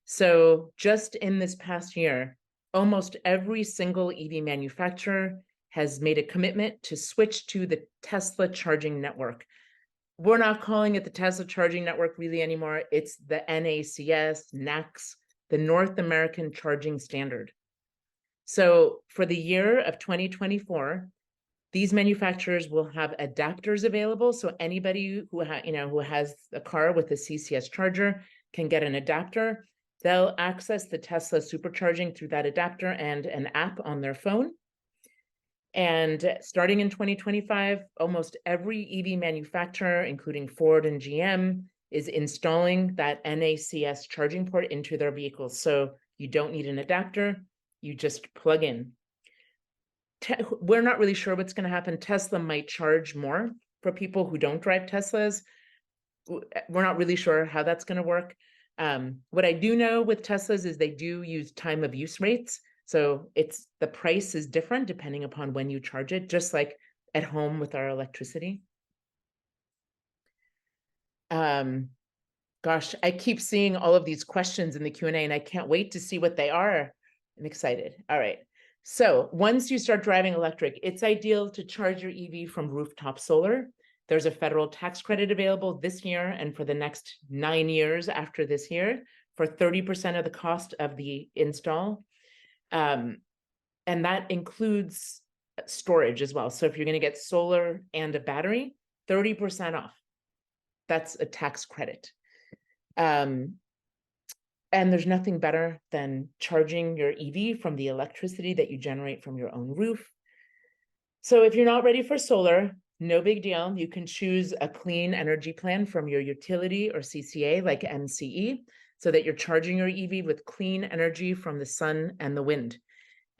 So just in this past year, almost every single EV manufacturer has made a commitment to switch to the Tesla charging network. We're not calling it the Tesla charging network really anymore. It's the NACS, the North American Charging Standard. So for the year of 2024, these manufacturers will have adapters available. So anybody who has a car with a CCS charger can get an adapter. They'll access the Tesla supercharging through that adapter and an app on their phone. And starting in 2025, almost every EV manufacturer, including Ford and GM, is installing that NACS charging port into their vehicles. So you don't need an adapter, you just plug in. We're not really sure what's going to happen. Tesla might charge more for people who don't drive Teslas. We're not really sure how that's going to work. What I do know with Teslas is they do use time of use rates. So the price is different depending upon when you charge it, just like at home with our electricity. Gosh, I keep seeing all of these questions in the Q&A and I can't wait to see what they are. I'm excited. All right. So once you start driving electric, it's ideal to charge your EV from rooftop solar. There's a federal tax credit available this year and for the next 9 years after this year for 30% of the cost of the install. And that includes storage as well. So if you're going to get solar and a battery, 30% off. That's a tax credit. And there's nothing better than charging your EV from the electricity that you generate from your own roof. So if you're not ready for solar, no big deal. You can choose a clean energy plan from your utility or CCA like MCE, so that you're charging your EV with clean energy from the sun and the wind.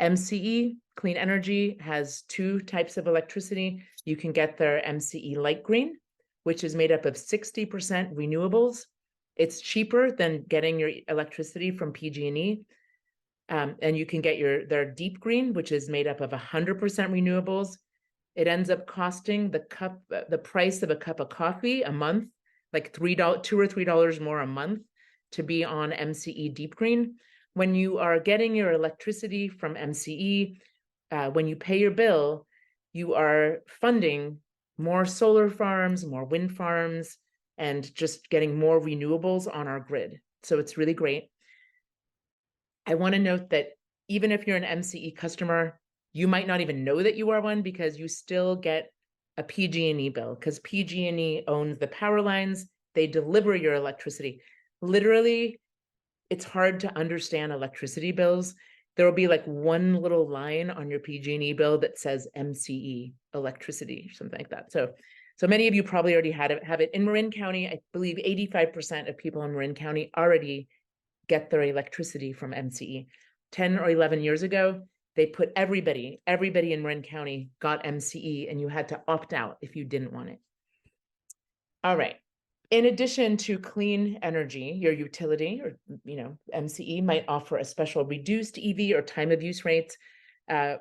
MCE, clean energy, has two types of electricity. You can get their MCE light green, which is made up of 60% renewables. It's cheaper than getting your electricity from PG&E. And you can get their deep green, which is made up of 100% renewables. It ends up costing the price of a cup of coffee a month, like $2 or $3 more a month to be on MCE deep green. When you are getting your electricity from MCE, when you pay your bill, you are funding more solar farms, more wind farms, and just getting more renewables on our grid. So it's really great. I want to note that even if you're an MCE customer, you might not even know that you are one because you still get a PG&E bill, because PG&E owns the power lines. They deliver your electricity. Literally, it's hard to understand electricity bills. There will be like one little line on your PG&E bill that says MCE electricity, something like that. So many of you probably already have it. In Marin County, I believe 85% of people in Marin County already get their electricity from MCE. 10 or 11 years ago, they put everybody in Marin County got MCE, and you had to opt out if you didn't want it. All right. In addition to clean energy, your utility or MCE might offer a special reduced EV or time of use rates.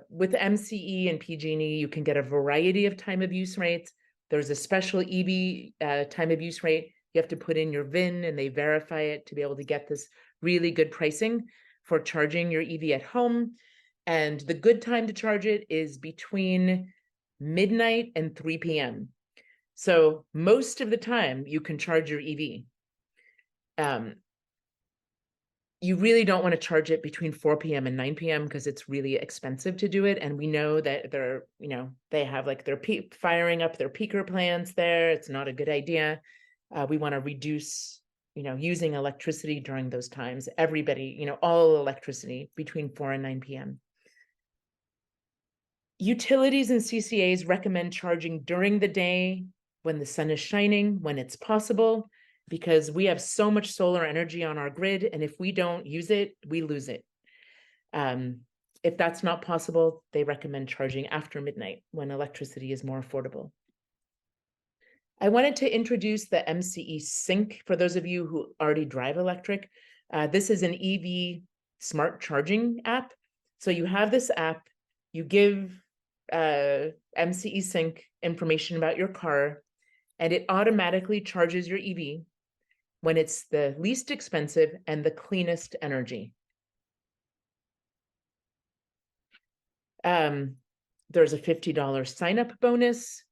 With MCE and PG&E, you can get a variety of time of use rates. There's a special EV time of use rate. You have to put in your VIN and they verify it to be able to get this really good pricing for charging your EV at home. And the good time to charge it is between midnight and 3 p.m. So most of the time you can charge your EV. You really don't want to charge it between 4 p.m. and 9 p.m. because it's really expensive to do it. And we know that they have like their firing up their peaker plants there. It's not a good idea. We want to reduce, using electricity during those times. Everybody, all electricity between 4 and 9 p.m. Utilities and CCAs recommend charging during the day when the sun is shining, when it's possible, because we have so much solar energy on our grid, and if we don't use it, we lose it. If that's not possible, they recommend charging after midnight when electricity is more affordable. I wanted to introduce the MCE Sync for those of you who already drive electric. This is an EV smart charging app. So you have this app, you give MCE Sync information about your car, and it automatically charges your EV when it's the least expensive and the cleanest energy. There's a $50 sign-up bonus.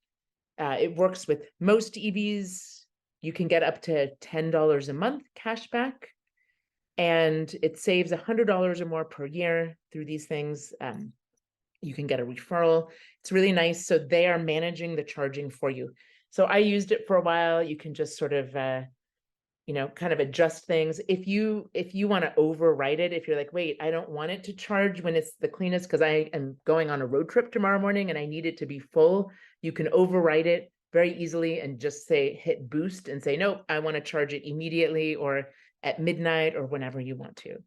It works with most EVs. You can get up to $10 a month cash back, and it saves $100 or more per year through these things. You can get a referral. It's really nice. So they are managing the charging for you. So I used it for a while. You can just sort of, kind of adjust things. If you want to override it, if you're like, wait, I don't want it to charge when it's the cleanest because I am going on a road trip tomorrow morning and I need it to be full, you can override it very easily and just hit boost and say, nope, I want to charge it immediately or at midnight or whenever you want to.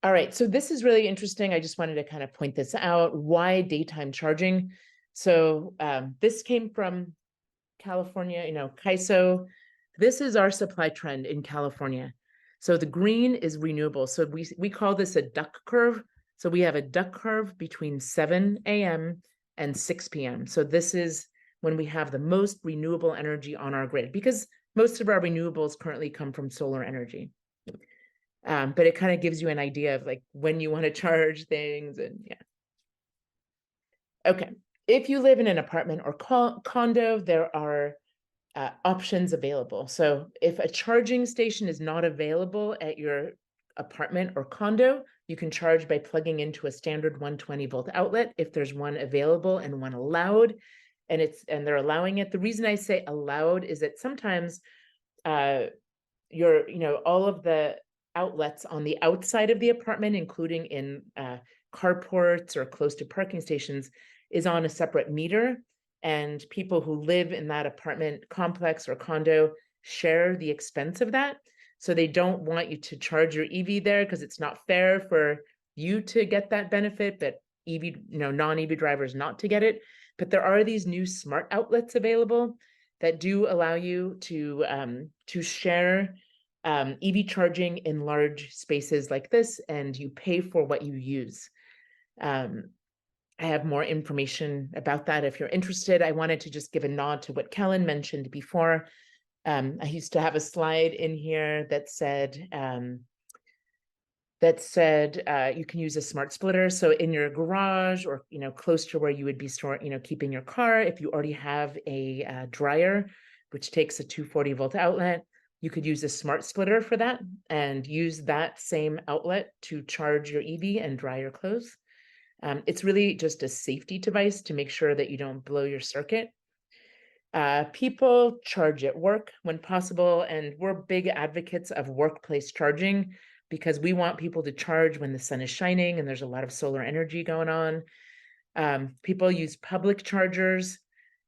All right, so this is really interesting. I just wanted to kind of point this out. Why daytime charging? So this came from California, CAISO. This is our supply trend in California. So the green is renewable. So we call this a duck curve. So we have a duck curve between 7 a.m. and 6 p.m. So this is when we have the most renewable energy on our grid, because most of our renewables currently come from solar energy. But it kind of gives you an idea of like when you want to charge things and yeah. Okay, if you live in an apartment or condo, there are options available. So if a charging station is not available at your apartment or condo, you can charge by plugging into a standard 120 volt outlet if there's one available and one allowed, and they're allowing it. The reason I say allowed is that sometimes all of the outlets on the outside of the apartment, including in carports or close to parking stations is on a separate meter, and people who live in that apartment complex or condo share the expense of that. So they don't want you to charge your EV there because it's not fair for you to get that benefit, but EV, non-EV drivers not to get it. But there are these new smart outlets available that do allow you to share EV charging in large spaces like this, and you pay for what you use. I have more information about that if you're interested. I wanted to just give a nod to what Kellen mentioned before. I used to have a slide in here that said you can use a smart splitter. So in your garage or close to where you would be storing, keeping your car, if you already have a dryer, which takes a 240 volt outlet, you could use a smart splitter for that and use that same outlet to charge your EV and dry your clothes. It's really just a safety device to make sure that you don't blow your circuit. People charge at work when possible, and we're big advocates of workplace charging because we want people to charge when the sun is shining and there's a lot of solar energy going on. People use public chargers.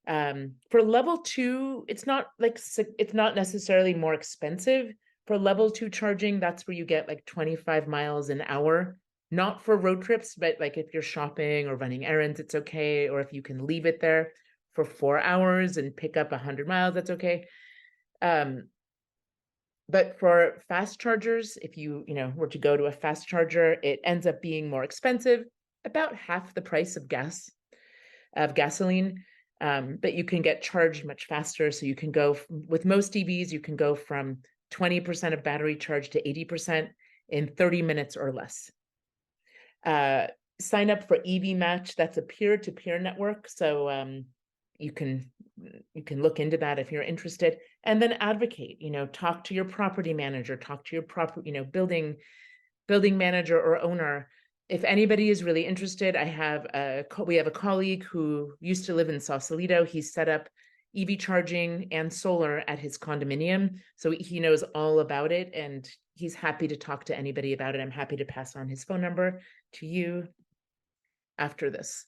For level 2, it's not necessarily more expensive. For level 2 charging, that's where you get like 25 miles an hour. Not for road trips, but like if you're shopping or running errands, it's okay. Or if you can leave it there for 4 hours and pick up 100 miles, that's okay. But for fast chargers, if you were to go to a fast charger, it ends up being more expensive, about half the price of gasoline. But you can get charged much faster. So you can go with most EVs, you can go from 20% of battery charge to 80% in 30 minutes or less. Sign up for EV Match. That's a peer-to-peer network. So you can look into that if you're interested, and then advocate. Talk to your property manager, talk to your building manager or owner. If anybody is really interested, we have a colleague who used to live in Sausalito. He's set up EV charging and solar at his condominium, so he knows all about it, and he's happy to talk to anybody about it. I'm happy to pass on his phone number to you after this.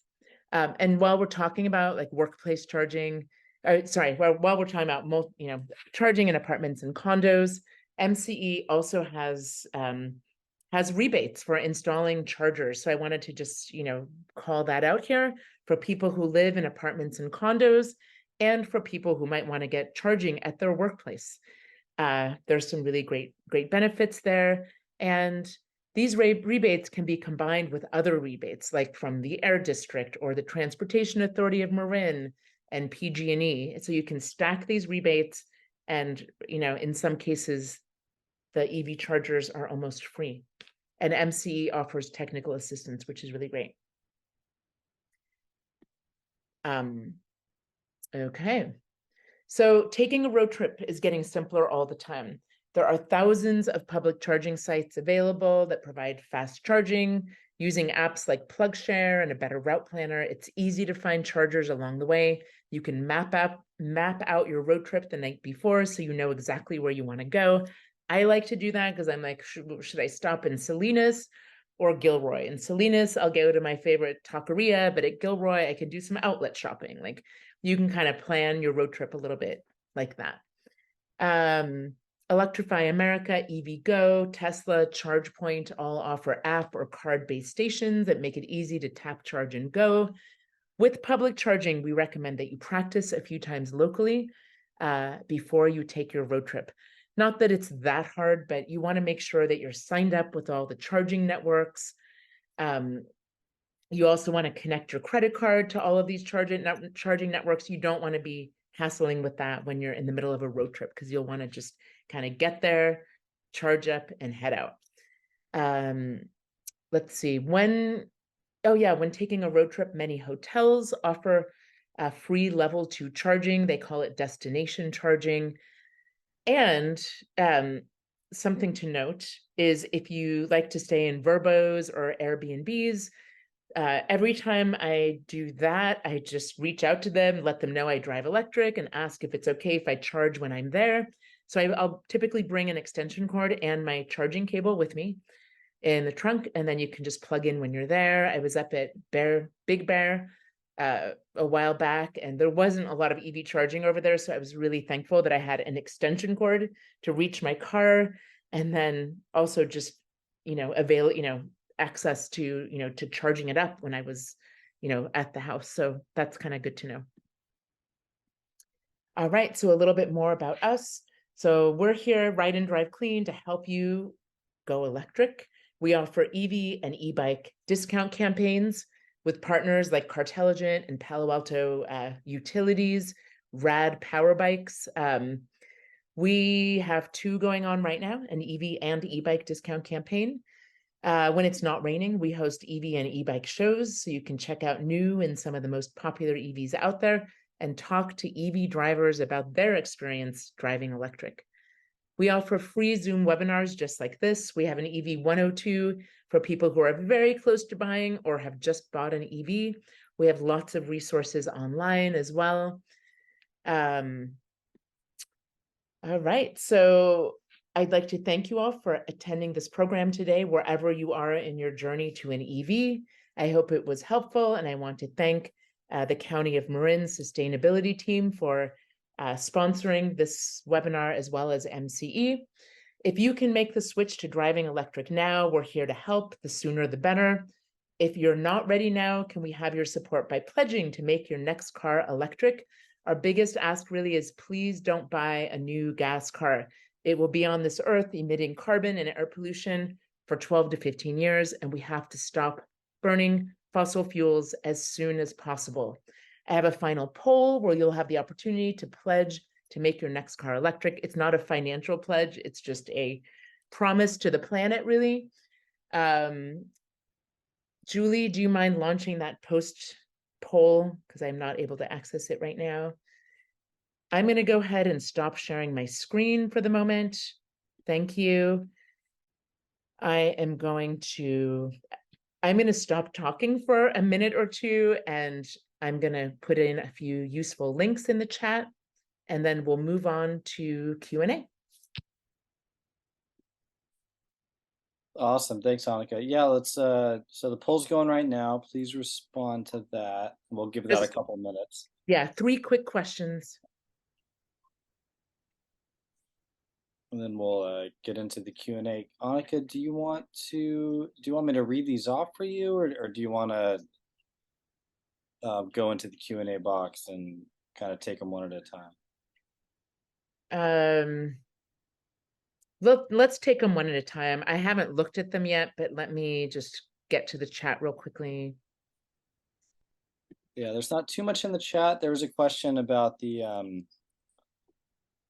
And while we're talking about like workplace charging, while we're talking about charging in apartments and condos, MCE also has rebates for installing chargers. So I wanted to just call that out here for people who live in apartments and condos, and for people who might want to get charging at their workplace. There's some really great benefits there, and these rebates can be combined with other rebates, like from the Air District or the Transportation Authority of Marin and PG&E. So you can stack these rebates, and in some cases, the EV chargers are almost free. And MCE offers technical assistance, which is really great. Okay. So taking a road trip is getting simpler all the time. There are thousands of public charging sites available that provide fast charging using apps like PlugShare and a better route planner. It's easy to find chargers along the way. You can map out your road trip the night before so you know exactly where you want to go. I like to do that because I'm like, should I stop in Salinas or Gilroy? In Salinas, I'll go to my favorite taqueria, but at Gilroy, I can do some outlet shopping. Like, you can kind of plan your road trip a little bit like that. Electrify America, EVgo, Tesla, ChargePoint all offer app or card-based stations that make it easy to tap, charge, and go. With public charging, we recommend that you practice a few times locally before you take your road trip. Not that it's that hard, but you want to make sure that you're signed up with all the charging networks. You also want to connect your credit card to all of these charging networks. You don't want to be hassling with that when you're in the middle of a road trip, because you'll want to just kind of get there, charge up, and head out. Let's see. When taking a road trip, many hotels offer free level 2 charging. They call it destination charging. And something to note is if you like to stay in Verbos or Airbnbs, every time I do that, I just reach out to them, let them know I drive electric, and ask if it's okay if I charge when I'm there. So I'll typically bring an extension cord and my charging cable with me. in the trunk, and then you can just plug in when you're there. I was up at Big Bear a while back, and there wasn't a lot of EV charging over there, so I was really thankful that I had an extension cord to reach my car, and then also just access to to charging it up when I was at the house. So that's kind of good to know. All right, so a little bit more about us. So we're here, Ride and Drive Clean, to help you go electric. We offer EV and e-bike discount campaigns with partners like Cartelligent and Palo Alto Utilities, Rad Power Bikes. We have 2 going on right now, an EV and e-bike discount campaign. When it's not raining, we host EV and e-bike shows, so you can check out new and some of the most popular EVs out there and talk to EV drivers about their experience driving electric. We offer free Zoom webinars just like this. We have an EV 102 for people who are very close to buying or have just bought an EV. We have lots of resources online as well. All right, so I'd like to thank you all for attending this program today, wherever you are in your journey to an EV. I hope it was helpful, and I want to thank the County of Marin Sustainability Team for sponsoring this webinar, as well as MCE. If you can make the switch to driving electric now, we're here to help. The sooner the better. If you're not ready now, can we have your support by pledging to make your next car electric? Our biggest ask really is, please don't buy a new gas car. It will be on this earth emitting carbon and air pollution for 12 to 15 years, and we have to stop burning fossil fuels as soon as possible. I have a final poll where you'll have the opportunity to pledge to make your next car electric. It's not a financial pledge, it's just a promise to the planet, really. Julie, do you mind launching that post poll? Because I'm not able to access it right now. I'm going to go ahead and stop sharing my screen for the moment. Thank you. I'm going to stop talking for a minute or two, and I'm going to put in a few useful links in the chat, and then we'll move on to Q&A. Awesome. Thanks, Annika. Yeah, let's so the poll's going right now. Please respond to that. We'll give that a couple minutes. Yeah, 3 quick questions. And then we'll get into the Q&A. Annika, do you want me to read these off for you, or do you want to go into the Q&A box and kind of take them one at a time? Let's take them one at a time. I haven't looked at them yet, but let me just get to the chat real quickly. Yeah, there's not too much in the chat. There was a question about the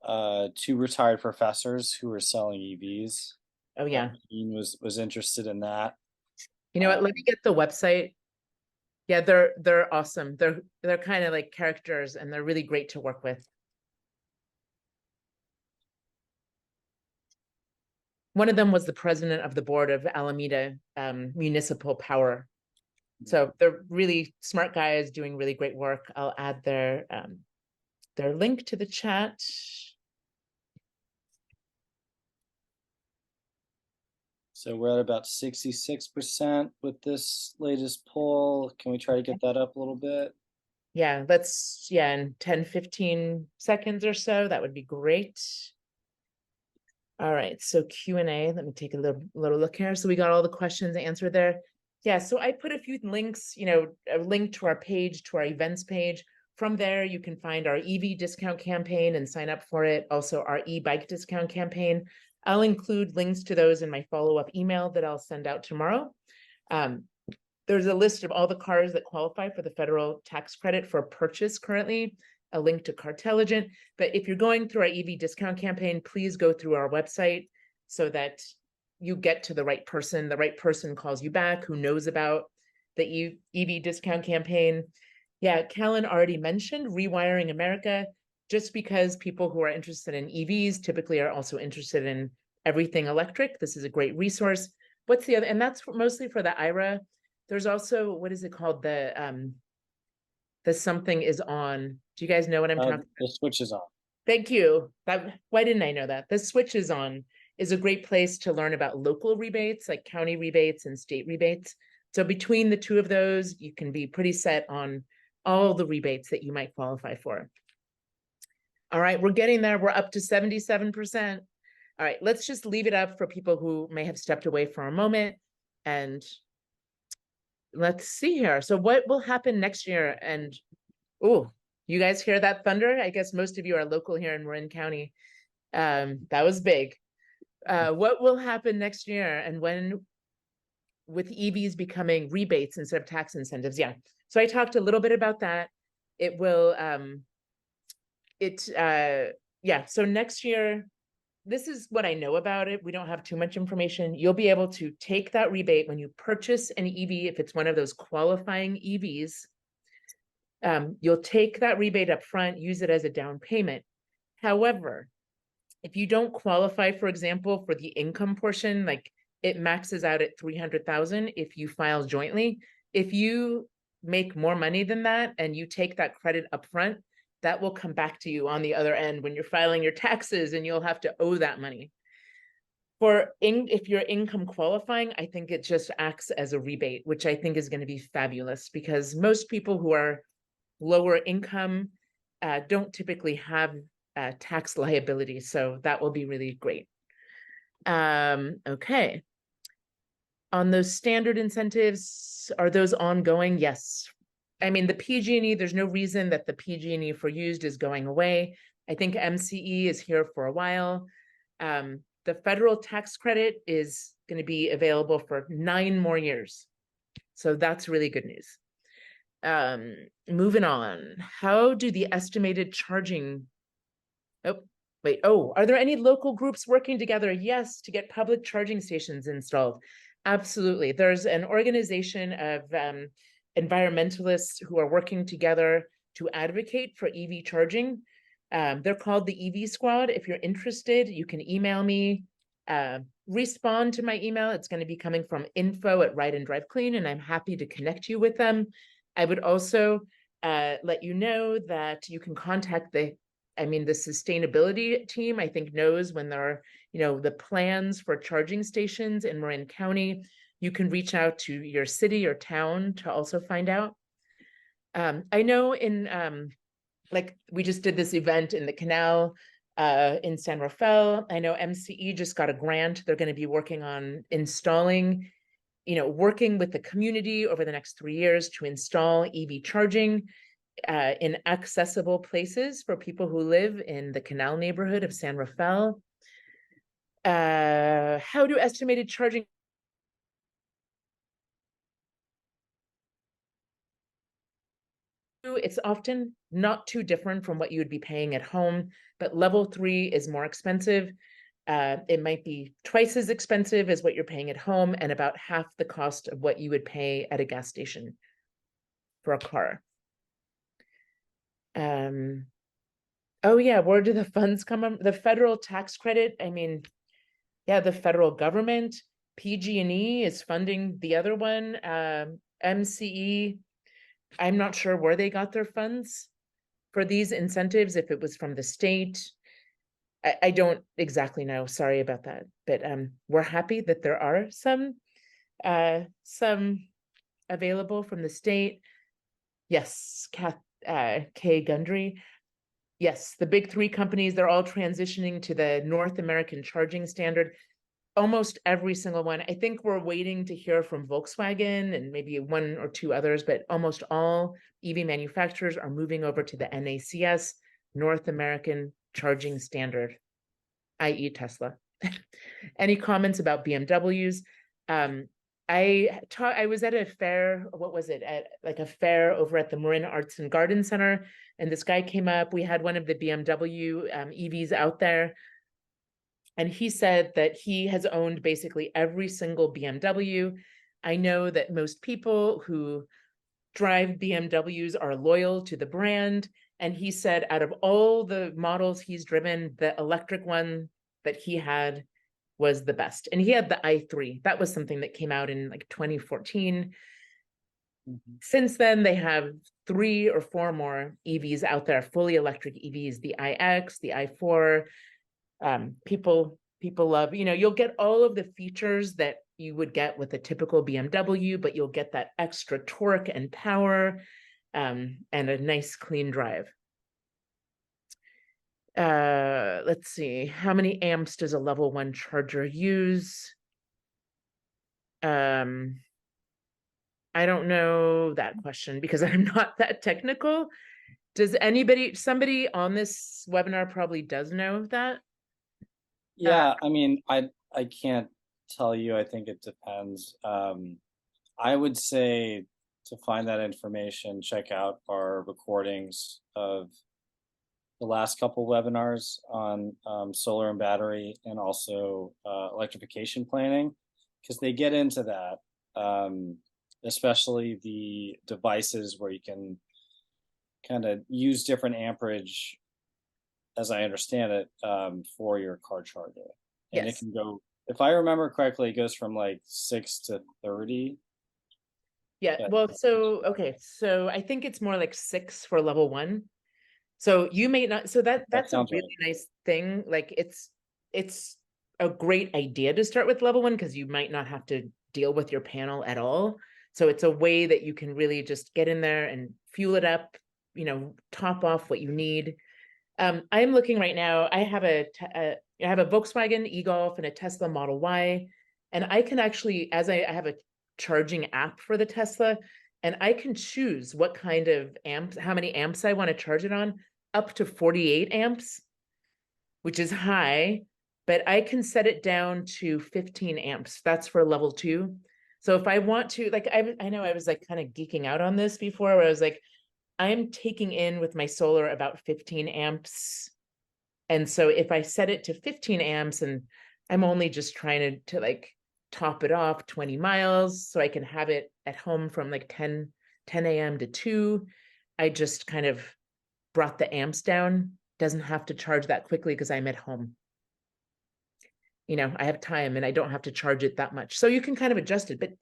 2 retired professors who were selling EVs. Oh yeah, Ian was interested in that. You know what? Let me get the website. Yeah, they're awesome. They're kind of like characters, and they're really great to work with. One of them was the president of the board of Alameda Municipal Power. So they're really smart guys doing really great work. I'll add their link to the chat. So we're at about 66% with this latest poll. Can we try to get that up a little bit? Yeah, in 10, 15 seconds or so, that would be great. All right, so Q&A, let me take a little look here. So we got all the questions answered there. Yeah, so I put a few links, a link to our page, to our events page. From there, you can find our EV discount campaign and sign up for it. Also, our e-bike discount campaign. I'll include links to those in my follow-up email that I'll send out tomorrow. There's a list of all the cars that qualify for the federal tax credit for purchase currently, a link to Cartelligent. But if you're going through our EV discount campaign, please go through our website so that you get to the right person. The right person calls you back who knows about the EV discount campaign. Yeah, Callan already mentioned Rewiring America. Just because people who are interested in EVs typically are also interested in everything electric, this is a great resource. What's the other? And that's mostly for the IRA. There's also, what is it called? The something is on. Do you guys know what I'm talking about? The switch is on. Thank you. Why didn't I know that? The switch is on. is a great place to learn about local rebates, like county rebates and state rebates. So between the two of those, you can be pretty set on all the rebates that you might qualify for. All right, we're getting there. We're up to 77%. All right, let's just leave it up for people who may have stepped away for a moment. And let's see here. So what will happen next year? And, oh, you guys hear that thunder? I guess most of you are local here in Marin County. That was big. What will happen next year and when with EVs becoming rebates instead of tax incentives? Yeah. So I talked a little bit about that. It will, yeah. So next year, this is what I know about it. We don't have too much information. You'll be able to take that rebate when you purchase an EV, if it's one of those qualifying EVs. You'll take that rebate up front, use it as a down payment. However, if you don't qualify, for example, for the income portion, like it maxes out at 300,000 if you file jointly. If you make more money than that and you take that credit up front, that will come back to you on the other end when you're filing your taxes, and you'll have to owe that money. If you're income qualifying, I think it just acts as a rebate, which I think is going to be fabulous, because most people who are lower income don't typically have tax liability. So that will be really great. Okay. On those standard incentives, are those ongoing? Yes. I mean, the PG&E, there's no reason that the PG&E for used is going away. I think MCE is here for a while. The federal tax credit is going to be available for 9 more years. So that's really good news. Moving on. How do the estimated charging... are there any local groups working together? Yes, to get public charging stations installed. Absolutely. There's an organization of environmentalists who are working together to advocate for EV charging. They're called the EV Squad. If you're interested, you can email me, respond to my email. It's going to be coming from info@Ride and Drive Clean, and I'm happy to connect you with them. I would also let you know that you can contact the sustainability team. I think knows when there are, the plans for charging stations in Marin County. You can reach out to your city or town to also find out. I know in, like we just did this event in the canal in San Rafael. I know MCE just got a grant. They're going to be working on installing, working with the community over the next 3 years to install EV charging in accessible places for people who live in the canal neighborhood of San Rafael. How do estimated charging... It's often not too different from what you would be paying at home, but level 3 is more expensive. It might be twice as expensive as what you're paying at home, and about half the cost of what you would pay at a gas station for a car. Oh yeah, where do the funds come from? The federal tax credit. I mean, yeah, the federal government, PG&E is funding the other one. MCE, I'm not sure where they got their funds for these incentives, if it was from the state. I don't exactly know, sorry about that. But we're happy that there are some available from the state. Yes, Kay Gundry. Yes, the big 3 companies, they're all transitioning to the North American charging standard. Almost every single one. I think we're waiting to hear from Volkswagen and maybe 1 or 2 others, but almost all EV manufacturers are moving over to the NACS, North American Charging Standard, i.e. Tesla. Any comments about BMWs? I was at a fair, what was it, at like a fair over at the Marin Arts and Garden Center, and this guy came up. We had one of the BMW EVs out there, and he said that he has owned basically every single BMW. I know that most people who drive BMWs are loyal to the brand, and he said out of all the models he's driven, the electric one that he had was the best. And he had the i3. That was something that came out in like 2014. Mm-hmm. Since then, they have 3 or 4 more EVs out there, fully electric EVs, the iX, the i4. People People love, you'll get all of the features that you would get with a typical BMW, but you'll get that extra torque and power, and a nice clean drive. Let's see, how many amps does a level 1 charger use? I don't know that question because I'm not that technical. Does somebody on this webinar probably does know that? Yeah, I mean, I can't tell you. I think it depends. I would say to find that information, check out our recordings of the last couple webinars on solar and battery, and also electrification planning, because they get into that, especially the devices where you can kind of use different amperage, as I understand it, for your car charger. And Yes. it can go, if I remember correctly, it goes from like 6 to 30. Yeah, well, okay, so I think it's more like 6 for level 1. So you may not, so that's a sounds really right. nice thing. Like it's a great idea to start with level 1 because you might not have to deal with your panel at all. So it's a way that you can really just get in there and fuel it up, top off what you need. I'm looking right now, I have a Volkswagen e-Golf and a Tesla Model Y, and I can actually, I have a charging app for the Tesla, and I can choose what kind of amps, how many amps I want to charge it on, up to 48 amps, which is high, but I can set it down to 15 amps. That's for level 2. So if I want to, like, I know I was like kind of geeking out on this before, where I was like, I'm taking in with my solar about 15 amps. And so if I set it to 15 amps and I'm only just trying to like top it off 20 miles so I can have it at home from like 10 a.m. to 2, I just kind of brought the amps down. Doesn't have to charge that quickly because I'm at home. I have time and I don't have to charge it that much. So you can kind of adjust it. But,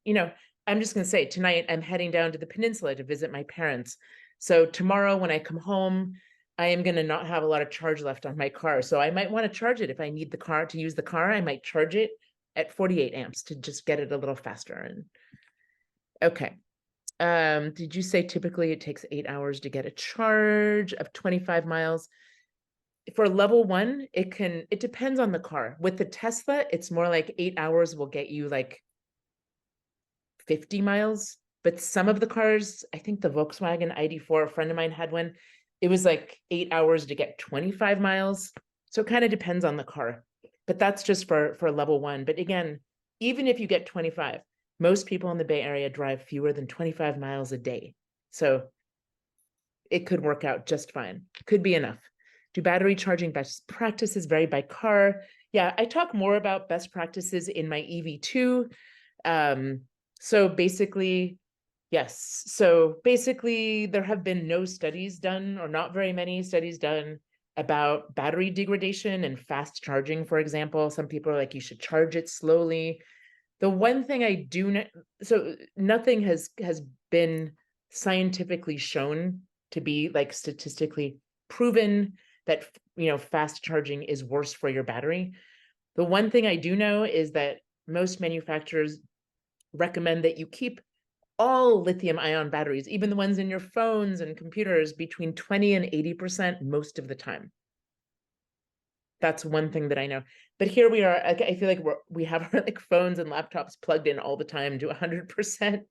I'm just going to say tonight I'm heading down to the peninsula to visit my parents. So tomorrow when I come home, I am going to not have a lot of charge left on my car. So I might want to charge it. If I need the car to use the car, I might charge it at 48 amps to just get it a little faster. And okay. Did you say typically it takes 8 hours to get a charge of 25 miles? For level 1, it depends on the car. With the Tesla, it's more like 8 hours will get you like 50 miles. But some of the cars, I think the Volkswagen ID4, a friend of mine had one, it was like 8 hours to get 25 miles. So it kind of depends on the car. But that's just for level 1. But again, even if you get 25, most people in the Bay Area drive fewer than 25 miles a day. So it could work out just fine. Could be enough. Do battery charging best practices vary by car? Yeah, I talk more about best practices in my EV2. So basically, yes. So basically, there have been no studies done, or not very many studies done, about battery degradation and fast charging, for example. Some people are like, you should charge it slowly. The one thing I do know, so nothing has been scientifically shown to be like statistically proven that fast charging is worse for your battery. The one thing I do know is that most manufacturers recommend that you keep all lithium ion batteries, even the ones in your phones and computers, between 20 and 80% most of the time. That's one thing that I know. But here we are. I feel like we have our like phones and laptops plugged in all the time to 100%.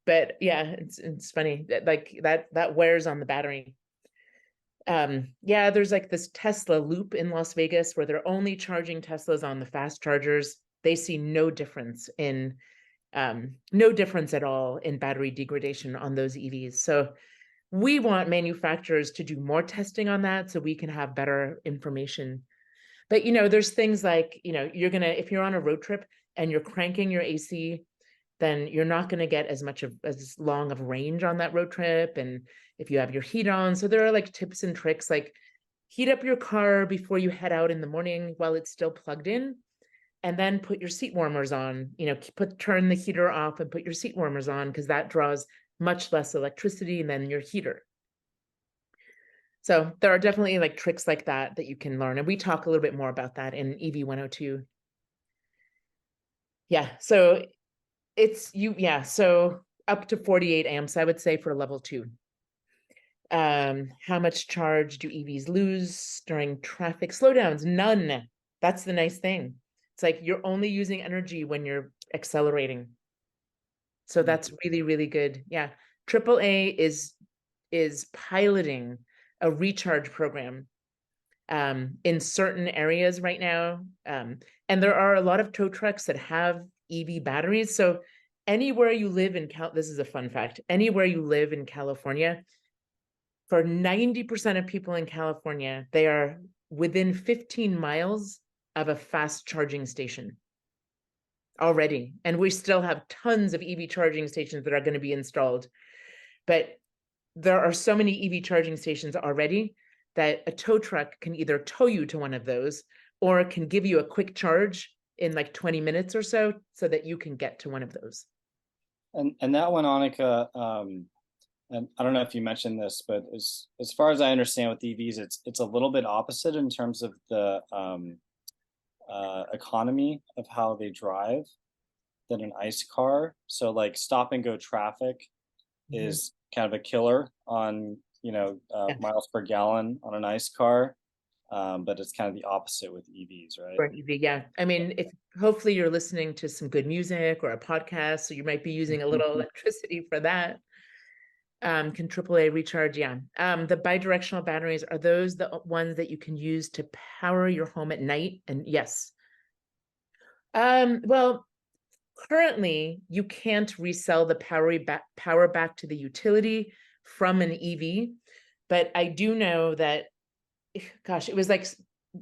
But yeah, it's funny that like that wears on the battery. Yeah, there's like this Tesla loop in Las Vegas where they're only charging Teslas on the fast chargers. They see no difference at all in battery degradation on those EVs. So we want manufacturers to do more testing on that so we can have better information. But there's things like, if you're on a road trip and you're cranking your AC, then you're not going to get as long of range on that road trip. And if you have your heat on, so there are like tips and tricks, like heat up your car before you head out in the morning while it's still plugged in, and then put your seat warmers on, turn the heater off and put your seat warmers on, because that draws much less electricity than your heater. So there are definitely like tricks like that that you can learn. And we talk a little bit more about that in EV 102. Yeah. So so up to 48 amps, I would say, for level 2. How much charge do EVs lose during traffic slowdowns? None. That's the nice thing. It's like you're only using energy when you're accelerating. So that's really, really good. Yeah. AAA is piloting a recharge program in certain areas right now. And there are a lot of tow trucks that have EV batteries. So anywhere you live in this is a fun fact, anywhere you live in California, for 90% of people in California, they are within 15 miles of a fast charging station already. And we still have tons of EV charging stations that are going to be installed. But there are so many EV charging stations already that a tow truck can either tow you to one of those or can give you a quick charge in like 20 minutes or so that you can get to one of those. And that one, Annika, and I don't know if you mentioned this, but as far as I understand with EVs, it's a little bit opposite in terms of the economy of how they drive than an ICE car. So like stop and go traffic is kind of a killer on miles per gallon on an ICE car, but it's kind of the opposite with EVs, right? For EV, yeah. I mean, if hopefully you're listening to some good music or a podcast, so you might be using a little electricity for that. Can AAA recharge? Yeah. The bidirectional batteries, are those the ones that you can use to power your home at night? And yes. Well, currently you can't resell the power back to the utility from an EV, but I do know that, gosh, it was like,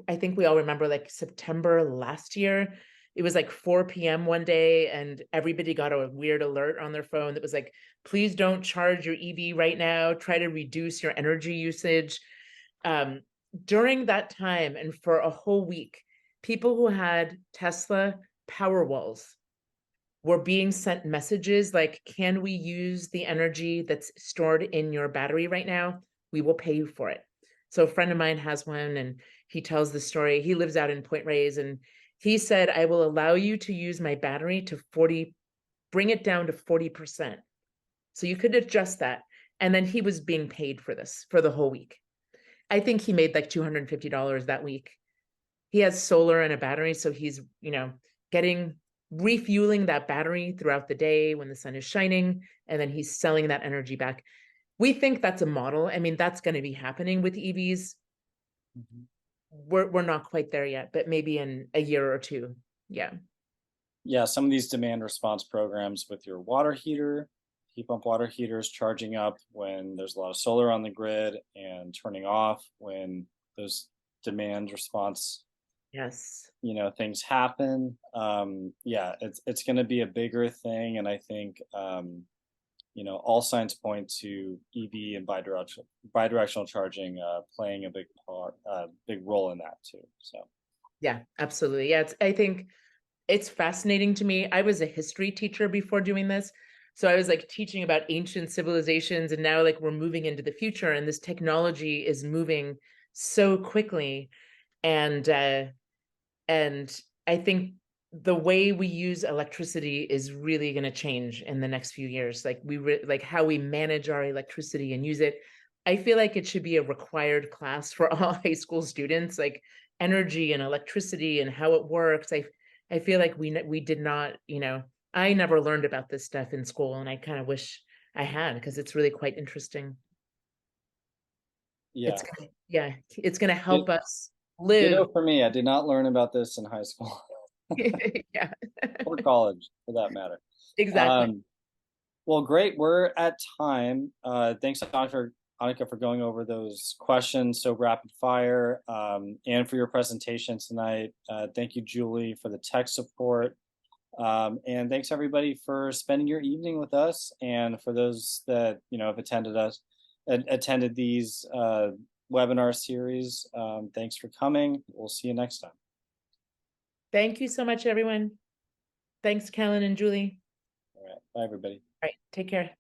I think we all remember like September last year. It was like 4 p.m. one day, and everybody got a weird alert on their phone that was like, please don't charge your EV right now. Try to reduce your energy usage. During that time, and for a whole week, people who had Tesla Powerwalls were being sent messages like, can we use the energy that's stored in your battery right now? We will pay you for it. So a friend of mine has one, and he tells the story. He lives out in Point Reyes, and he said, I will allow you to use my battery to 40, bring it down to 40%. So you could adjust that. And then he was being paid for this for the whole week. I think he made like $250 that week. He has solar and a battery, so he's, refueling that battery throughout the day when the sun is shining, and then he's selling that energy back. We think that's a model. I mean, that's going to be happening with EVs. We're not quite there yet, but maybe in a year or two. Yeah. Yeah, some of these demand response programs with your water heater, heat pump water heaters charging up when there's a lot of solar on the grid and turning off when those demand response Yes. things happen. Yeah, it's going to be a bigger thing, and I think all signs point to EV and bidirectional charging playing a big role in that too. So yeah, absolutely. Yeah, I think it's fascinating to me. I was a history teacher before doing this, so I was like teaching about ancient civilizations, and now like we're moving into the future, and this technology is moving so quickly, and I think the way we use electricity is really going to change in the next few years. Like like how we manage our electricity and use it. I feel like it should be a required class for all high school students, like energy and electricity and how it works. I feel like we did not, I never learned about this stuff in school, and I kind of wish I had, because it's really quite interesting. yeah, It's gonna help us live. ditto for me. I did not learn about this in high school. Yeah. Or college, for that matter. Exactly. Well, great. We're at time. Thanks, Annika, for going over those questions so rapid fire, and for your presentation tonight. Thank you, Julie, for the tech support. And thanks everybody for spending your evening with us. And for those that have attended these webinar series, thanks for coming. We'll see you next time. Thank you so much, everyone. Thanks, Kellen and Julie. All right. Bye, everybody. All right. Take care.